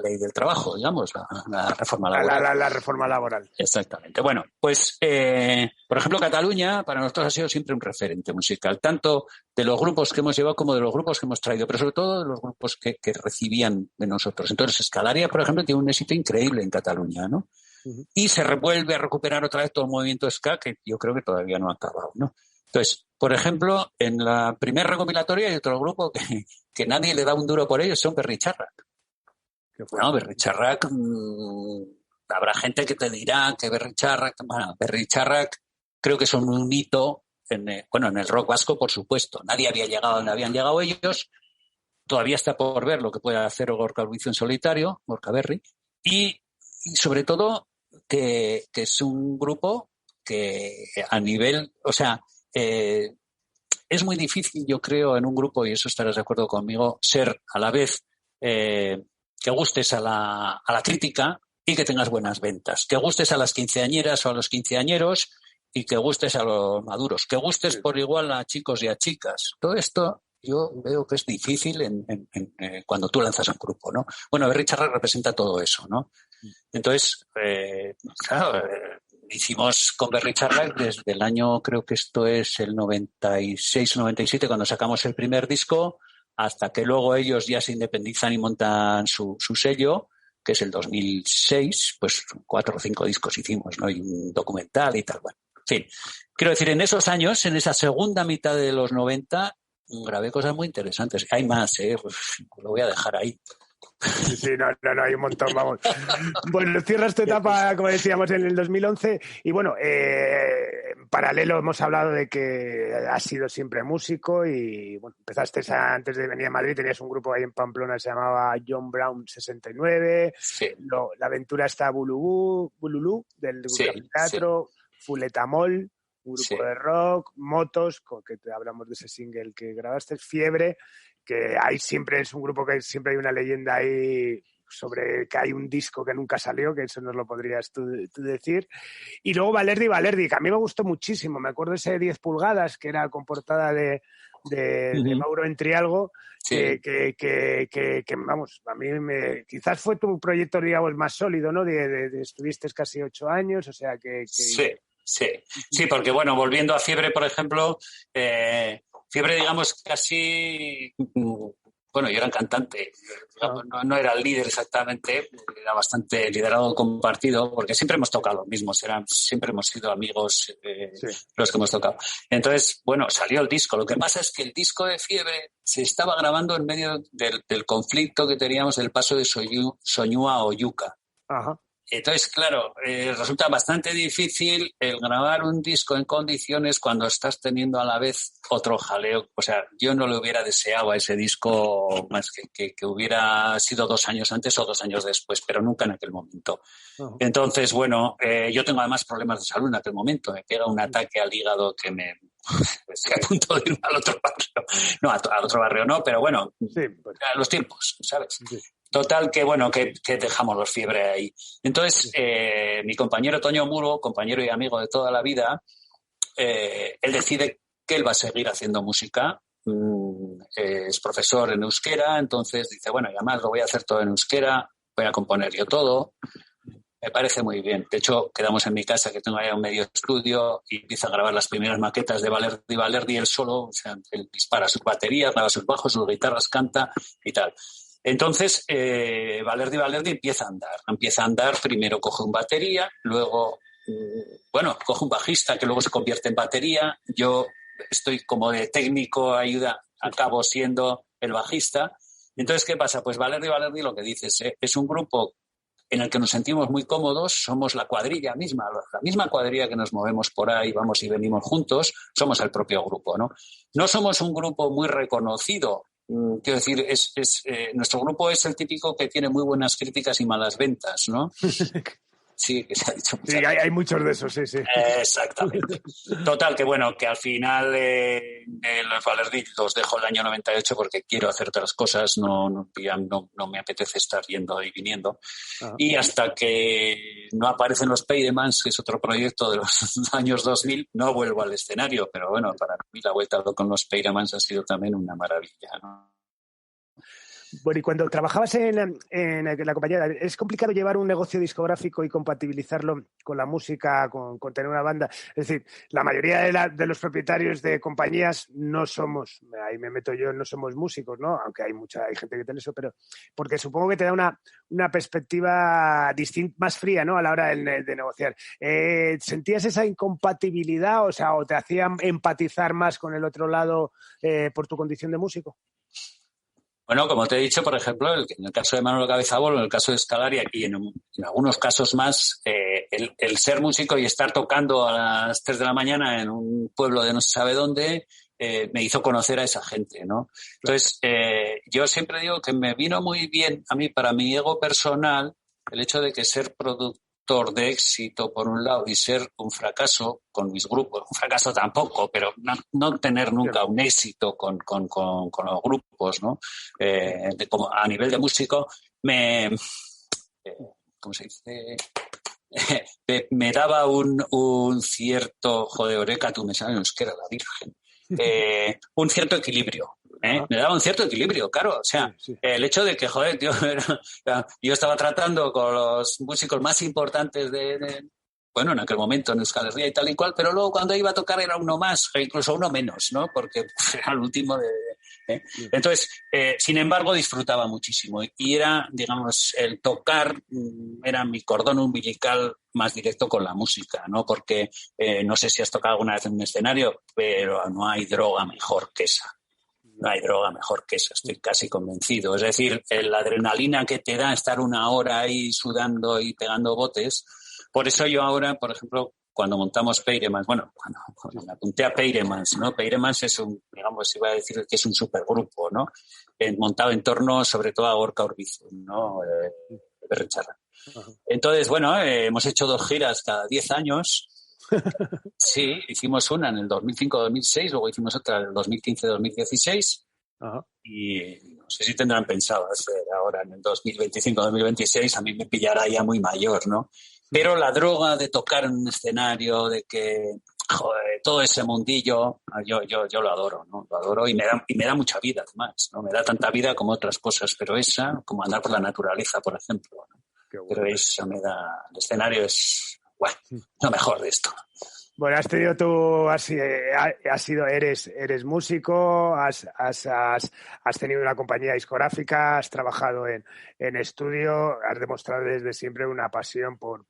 ley del trabajo, digamos, la reforma laboral. La reforma laboral. Exactamente. Bueno, pues, por ejemplo, Cataluña para nosotros ha sido siempre un referente musical, tanto de los grupos que hemos llevado como de los grupos que hemos traído, pero sobre todo de los grupos que recibían de nosotros. Entonces, Scalaria, por ejemplo, tiene un éxito increíble en Cataluña, ¿no? Uh-huh. Y se vuelve a recuperar otra vez todo el movimiento ska, que yo creo que todavía no ha acabado, ¿no? Entonces, por ejemplo, en la primer recopilatoria hay otro grupo que nadie le da un duro por ellos, son Berritxarrak. Bueno, Berritxarrak, habrá gente que te dirá que Berritxarrak creo que son un hito en el rock vasco, por supuesto. Nadie había llegado donde habían llegado ellos. Todavía está por ver lo que puede hacer Gorka Urbizu en solitario, Gorka Berri. Y sobre todo que es un grupo que a nivel, o sea, es muy difícil, yo creo, en un grupo, y eso estarás de acuerdo conmigo, ser a la vez que gustes a la crítica y que tengas buenas ventas, que gustes a las quinceañeras o a los quinceañeros y que gustes a los maduros, que gustes por igual a chicos y a chicas. Todo esto yo veo que es difícil cuando tú lanzas un grupo, ¿no? Bueno, Berry Charrac representa todo eso, ¿no? Entonces, claro, hicimos con Berry Charrac desde el año, creo que esto es el 96 o 97, cuando sacamos el primer disco, hasta que luego ellos ya se independizan y montan su sello, que es el 2006, pues 4 o 5 discos hicimos, ¿no? Y un documental y tal, bueno. En fin, quiero decir, en esos años, en esa segunda mitad de los 90, grabé cosas muy interesantes. Hay más, pues lo voy a dejar ahí. Sí, no, hay un montón, vamos. Bueno, cierras tu etapa, como decíamos, en el 2011 y bueno, en paralelo hemos hablado de que has sido siempre músico y bueno, empezaste antes de venir a Madrid, tenías un grupo ahí en Pamplona que se llamaba John Brown 69, sí. La aventura está Bululú del Teatro, sí. Fuletamol, un grupo de rock, Motos, con que te hablamos de ese single que grabaste, Fiebre, que hay siempre, es un grupo que siempre hay una leyenda ahí sobre que hay un disco que nunca salió, que eso nos lo podrías tú decir. Y luego Valerdi, que a mí me gustó muchísimo, me acuerdo ese 10 pulgadas, que era con portada de Mauro Entrialgo, sí. que vamos, a mí quizás fue tu proyecto, digamos, más sólido, ¿no? Estuviste casi 8 años, o sea que... Sí, porque bueno, volviendo a Fiebre, por ejemplo, Fiebre, digamos, casi... Bueno, yo era cantante, no era el líder exactamente, era bastante liderado compartido, porque siempre hemos tocado los mismos, siempre hemos sido amigos los que hemos tocado. Entonces, bueno, salió el disco. Lo que pasa es que el disco de Fiebre se estaba grabando en medio del conflicto que teníamos del paso de Soñúa a Oyuca. Ajá. Entonces, claro, resulta bastante difícil el grabar un disco en condiciones cuando estás teniendo a la vez otro jaleo. O sea, yo no le hubiera deseado a ese disco más que hubiera sido 2 años antes o 2 años después, pero nunca en aquel momento. Uh-huh. Entonces, bueno, yo tengo además problemas de salud en aquel momento. Me pega un ataque al hígado que estoy a punto de irme al otro barrio. No, al otro barrio no, pero bueno, sí, pues, a los tiempos, ¿sabes? Sí. Total, que bueno, que dejamos los Fiebre ahí. Entonces, mi compañero Toño Muro, compañero y amigo de toda la vida, él decide que él va a seguir haciendo música. Es profesor en euskera, entonces dice, bueno, y además lo voy a hacer todo en euskera, voy a componer yo todo. Me parece muy bien. De hecho, quedamos en mi casa, que tengo ahí un medio estudio, y empieza a grabar las primeras maquetas de Valerdi él solo. O sea, él dispara sus baterías, graba sus bajos, sus guitarras, canta y tal. Entonces, Valerdi empieza a andar, primero coge un batería, luego, coge un bajista que luego se convierte en batería, yo estoy como de técnico, acabo siendo el bajista. Entonces, ¿qué pasa? Pues Valerdi, lo que dices, es un grupo en el que nos sentimos muy cómodos, somos la cuadrilla misma, la misma cuadrilla que nos movemos por ahí, vamos y venimos juntos, somos el propio grupo, ¿no? No somos un grupo muy reconocido. Quiero decir, nuestro grupo es el típico que tiene muy buenas críticas y malas ventas, ¿no? Sí, que se ha dicho muchas veces. Hay muchos de esos, sí. Exactamente. Total, que bueno, que al final los Valerdi los dejo el año 98 porque quiero hacer otras cosas, no me apetece estar yendo y viniendo. Uh-huh. Y hasta que no aparecen los Peidemans, que es otro proyecto de los años 2000, no vuelvo al escenario, pero bueno, para mí la vuelta con los Peidemans ha sido también una maravilla, ¿no? Bueno, y cuando trabajabas en la compañía, ¿es complicado llevar un negocio discográfico y compatibilizarlo con la música, con tener una banda? Es decir, la mayoría de los propietarios de compañías no somos, ahí me meto yo, no somos músicos, ¿no? Aunque hay gente que tiene eso, pero porque supongo que te da una perspectiva distinta, más fría, ¿no? A la hora de negociar. ¿Sentías esa incompatibilidad, o sea, o te hacían empatizar más con el otro lado por tu condición de músico? Bueno, como te he dicho, por ejemplo, en el caso de Manolo Cabezabolo, en el caso de Scalaria y en algunos casos más, el ser músico y estar tocando a las 3 de la mañana en un pueblo de no se sabe dónde, me hizo conocer a esa gente, ¿no? Entonces, yo siempre digo que me vino muy bien a mí, para mi ego personal, el hecho de que ser productor de éxito, por un lado, y ser un fracaso con mis grupos, un fracaso tampoco, pero no tener nunca un éxito con los grupos, ¿no? Como a nivel de músico, ¿cómo se dice? Me daba un cierto, joder, Eureka, tú me sabes, que era la Virgen, un cierto equilibrio. Me daba un cierto equilibrio, claro. O sea, el hecho de que, joder, tío, yo estaba tratando con los músicos más importantes bueno, en aquel momento en Euskal Herria y tal y cual, pero luego cuando iba a tocar era uno más, e incluso uno menos, ¿no? Porque era el último Entonces, sin embargo, disfrutaba muchísimo. Y era, digamos, el tocar era mi cordón umbilical más directo con la música, ¿no? Porque no sé si has tocado alguna vez en un escenario, pero no hay droga mejor que esa. No hay droga mejor que esa, estoy casi convencido. Es decir, la adrenalina que te da estar una hora ahí sudando y pegando botes. Por eso yo ahora, por ejemplo, cuando montamos Peiremans, bueno, cuando me apunté a Peiremans, ¿no? Peiremans es iba a decir que es un supergrupo, ¿no? Montado en torno sobre todo a Gorka Urbizun, ¿no? De Recharra. Entonces, bueno, hemos hecho 2 giras cada 10 años. Sí, hicimos una en el 2005-2006, luego hicimos otra en el 2015-2016. Y no sé si tendrán pensado hacer ahora en el 2025-2026, a mí me pillará ya muy mayor, ¿no? Pero la droga de tocar en un escenario, de que, joder, todo ese mundillo, yo lo adoro, ¿no? Lo adoro y me da mucha vida, además, ¿no? Me da tanta vida como otras cosas, pero esa, como andar por la naturaleza, por ejemplo, ¿no? Pero eso me da, el escenario es, bueno, lo mejor de esto. Bueno, eres músico, has tenido una compañía discográfica, has trabajado en estudio, has demostrado desde siempre una pasión por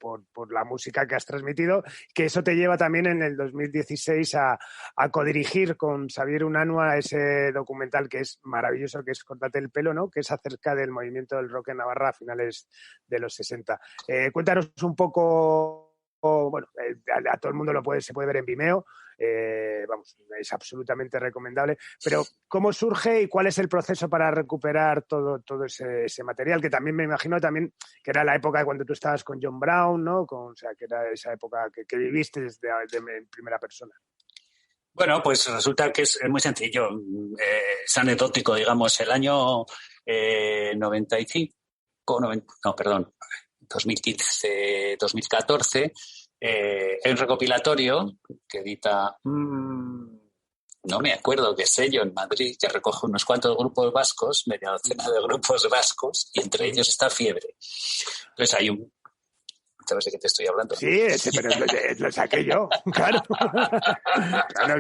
la música que has transmitido, que eso te lleva también en el 2016 a codirigir con Xavier Unanua ese documental que es maravilloso, que es Córtate el pelo, ¿no? Que es acerca del movimiento del rock en Navarra a finales de los 60. Cuéntanos un poco. Bueno, a todo el mundo se puede ver en Vimeo, es absolutamente recomendable, pero ¿cómo surge y cuál es el proceso para recuperar todo ese material? Que también me imagino también que era la época de cuando tú estabas con John Brown, ¿no? O sea, que era esa época que viviste en primera persona. Bueno, pues resulta que es muy sencillo, es anecdótico, digamos, el año 2015-2014, hay un recopilatorio que edita, no me acuerdo qué sello, en Madrid, que recoge unos cuantos grupos vascos, media docena de grupos vascos, y entre ellos está Fiebre. Entonces hay ¿sabes de qué te estoy hablando? Sí, pero lo saqué yo, claro.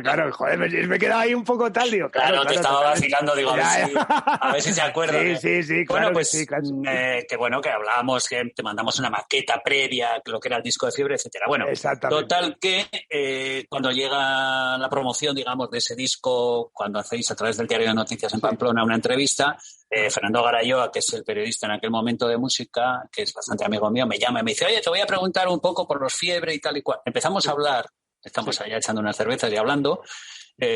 Claro, joder, me he quedado ahí un poco tal, digo. Claro, te estaba vacilando, digo, a ver si se acuerdan. Sí, claro. Bueno, pues sí, claro. que hablábamos, que te mandamos una maqueta previa, lo que era el disco de Fiebre, etcétera. Bueno, total que cuando llega la promoción, digamos, de ese disco, cuando hacéis a través del Diario de Noticias en Pamplona una entrevista, Fernando Garayoa, que es el periodista en aquel momento de música, que es bastante amigo mío, me llama y me dice, oye, te voy a preguntar un poco por los Fiebre y tal y cual. Empezamos a hablar, estamos allá echando unas cervezas y hablando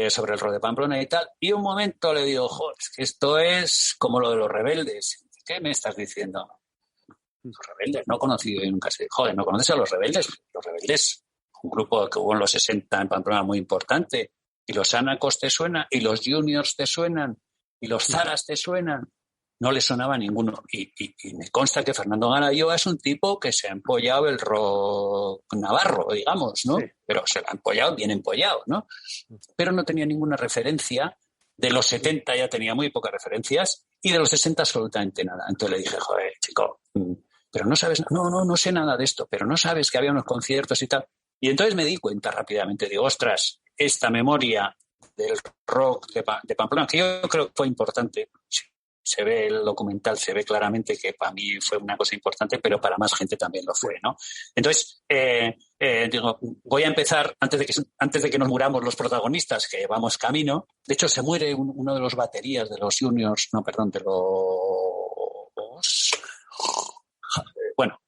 sobre el rock de Pamplona y tal, y un momento le digo, joder, es que esto es como lo de los Rebeldes. ¿Qué me estás diciendo? Los Rebeldes, no he conocido nunca. Joder, ¿no conoces a los Rebeldes? Los Rebeldes, un grupo que hubo en los 60 en Pamplona muy importante, y los Anacos te suenan, y los Juniors te suenan, y los Zaras te suenan. No le sonaba a ninguno. Y me consta que Fernando Garayoa es un tipo que se ha empollado el rock navarro, digamos, ¿no? Sí. Pero se lo ha empollado, bien empollado, ¿no? Pero no tenía ninguna referencia. De los 70 ya tenía muy pocas referencias y de los 60 absolutamente nada. Entonces le dije, joder, chico, pero no sabes, no sé nada de esto, pero no sabes que había unos conciertos y tal. Y entonces me di cuenta rápidamente, digo, ostras, esta memoria del rock de Pamplona, que yo creo que fue importante. Se ve el documental, se ve claramente que para mí fue una cosa importante, pero para más gente también lo fue, ¿no? Entonces, digo, voy a empezar, antes de que nos muramos los protagonistas, que vamos camino. De hecho, se muere uno de los baterías de los Juniors,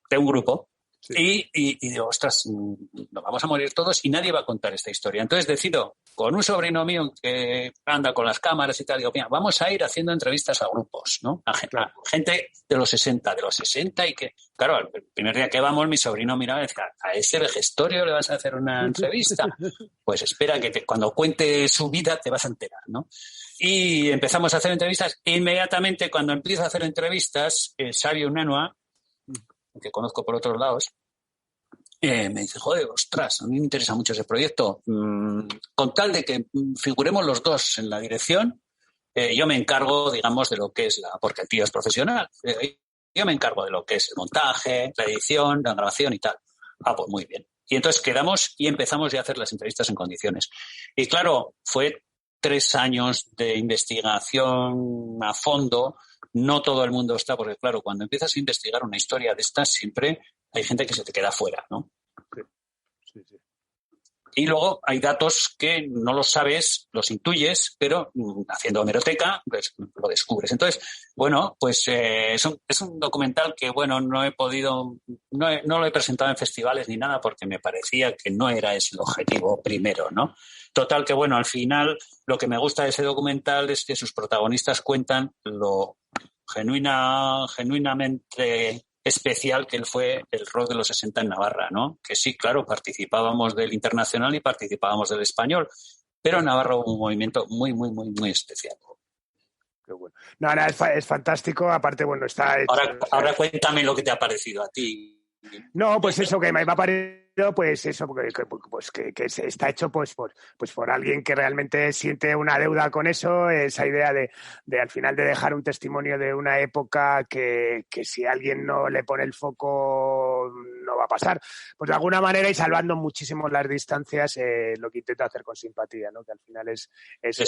de un grupo. Sí. Y digo, ostras, nos vamos a morir todos y nadie va a contar esta historia. Entonces decido, con un sobrino mío que anda con las cámaras y tal, digo, mira, vamos a ir haciendo entrevistas a grupos, ¿no? A gente de los 60 y que, claro, el primer día que vamos, mi sobrino miraba y decía, ¿a ese vejestorio le vas a hacer una entrevista? Pues espera que cuando cuente su vida te vas a enterar, ¿no? Y empezamos a hacer entrevistas. Inmediatamente, cuando empiezo a hacer entrevistas, Xavier Unanua, que conozco por otros lados, me dice, joder, ostras, a mí me interesa mucho ese proyecto. Con tal de que figuremos los dos en la dirección, yo me encargo, digamos, de lo que es porque el tío es profesional. Yo me encargo de lo que es el montaje, la edición, la grabación y tal. Pues muy bien. Y entonces quedamos y empezamos ya a hacer las entrevistas en condiciones. Y claro, fue 3 años de investigación a fondo. No todo el mundo está, porque claro, cuando empiezas a investigar una historia de estas, siempre hay gente que se te queda fuera, ¿no? Sí. Y luego hay datos que no los sabes, los intuyes, pero haciendo hemeroteca pues, lo descubres. Entonces, bueno, pues es un documental que, bueno, no lo he presentado en festivales ni nada porque me parecía que no era ese el objetivo primero, ¿no? Total que, bueno, al final lo que me gusta de ese documental es que sus protagonistas cuentan lo genuinamente especial que él fue el rock de los 60 en Navarra, ¿no? Que sí, claro, participábamos del internacional y participábamos del español, pero en Navarra hubo un movimiento muy, muy, muy, muy especial. Qué bueno. No, es fantástico, aparte, bueno, está hecho... Ahora cuéntame lo que te ha parecido a ti. No, pues eso, que me ha parecido, pues eso, que está hecho pues por alguien que realmente siente una deuda con eso, esa idea de al final de dejar un testimonio de una época que si alguien no le pone el foco no va a pasar. Pues de alguna manera y salvando muchísimo las distancias, lo que intento hacer con simpatía, ¿no? Que al final es que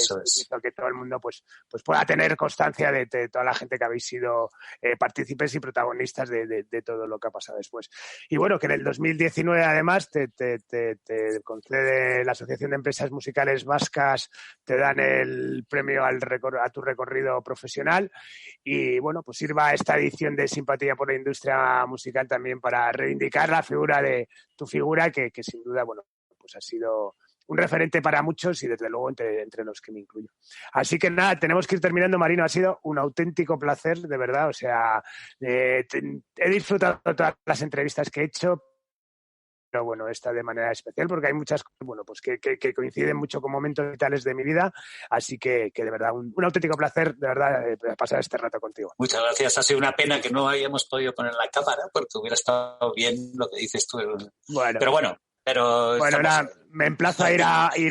todo el mundo pues pueda tener constancia de toda la gente que habéis sido partícipes y protagonistas de todo lo que ha pasado después. Y bueno, que en el 2019 además te concede la Asociación de Empresas Musicales Vascas, te dan el premio a tu recorrido profesional y bueno, pues sirva esta edición de Simpatía por la Industria Musical también para reivindicar la figura de tu figura que sin duda, bueno, pues ha sido un referente para muchos y desde luego entre los que me incluyo. Así que nada, tenemos que ir terminando, Marino. Ha sido un auténtico placer, de verdad. O sea, he disfrutado todas las entrevistas que he hecho, pero bueno, esta de manera especial porque hay muchas cosas, bueno, pues que coinciden mucho con momentos vitales de mi vida. Así que de verdad, un auténtico placer, de verdad, pasar este rato contigo. Muchas gracias. Ha sido una pena que no hayamos podido poner la cámara porque hubiera estado bien lo que dices tú. Bueno. Pero bueno. Bueno, nada, me emplazo a ir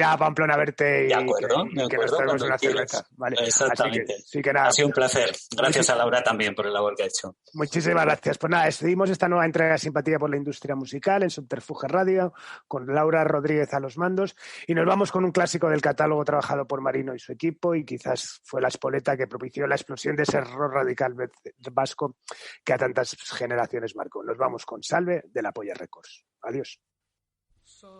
a Pamplona a verte de acuerdo, que nos tomemos una cerveza. Vale. Exactamente. Así que nada. Ha sido un placer. Gracias a Laura también por el labor que ha hecho. Muchísimas gracias. Pues nada, decidimos esta nueva entrega de Simpatía por la Industria Musical en Subterfuge Radio con Laura Rodríguez a los mandos y nos vamos con un clásico del catálogo trabajado por Marino y su equipo y quizás fue la espoleta que propició la explosión de ese rock radical vasco que a tantas generaciones marcó. Nos vamos con Salve de la Polla Records. Adiós. Salve,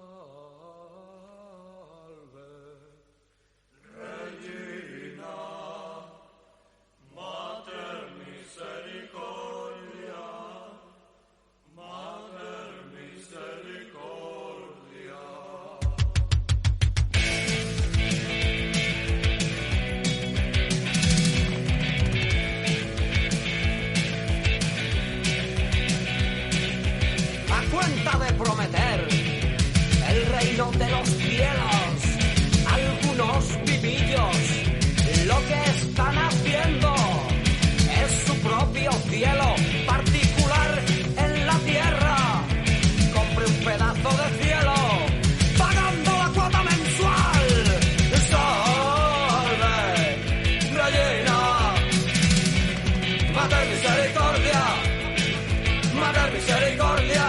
Regina, Mater Misericordia, Mater Misericordia. A cuenta de prometer el reino de los cielos, algunos vivillos lo que están haciendo es su propio cielo particular en la tierra. Compre un pedazo de cielo pagando la cuota mensual. Salve, Regina, Mater Misericordia, Mater Misericordia.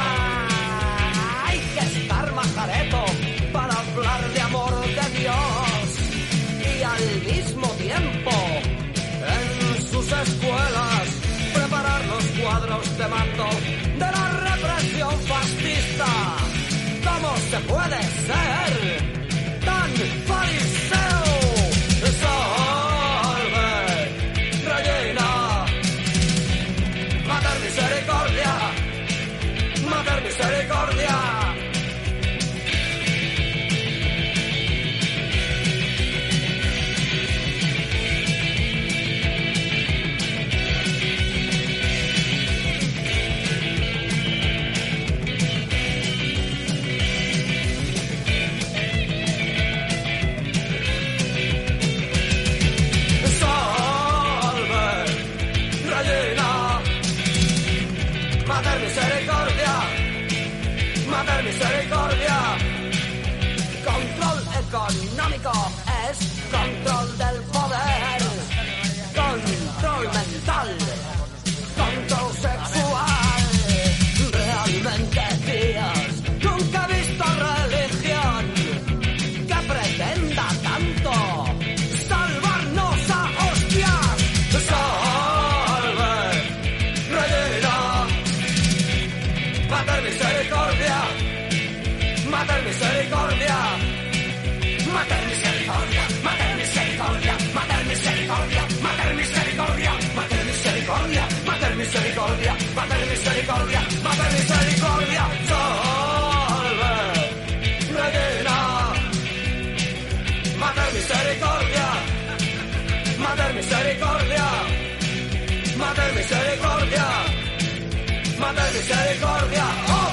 Para hablar de amor de Dios y al mismo tiempo en sus escuelas preparar los cuadros de mando de la represión fascista. ¿Cómo se puede ser tan fariseo? Salve, Regina, Mater Misericordia, misericordia, Mater misericordia, Mater misericordia, Mater misericordia, Mater misericordia, Mater misericordia, Mater misericordia, Mater misericordia, Mater misericordia, Mater misericordia, salve, Regina, Mater misericordia, Mater misericordia, Mater misericordia, Mater misericordia, oh.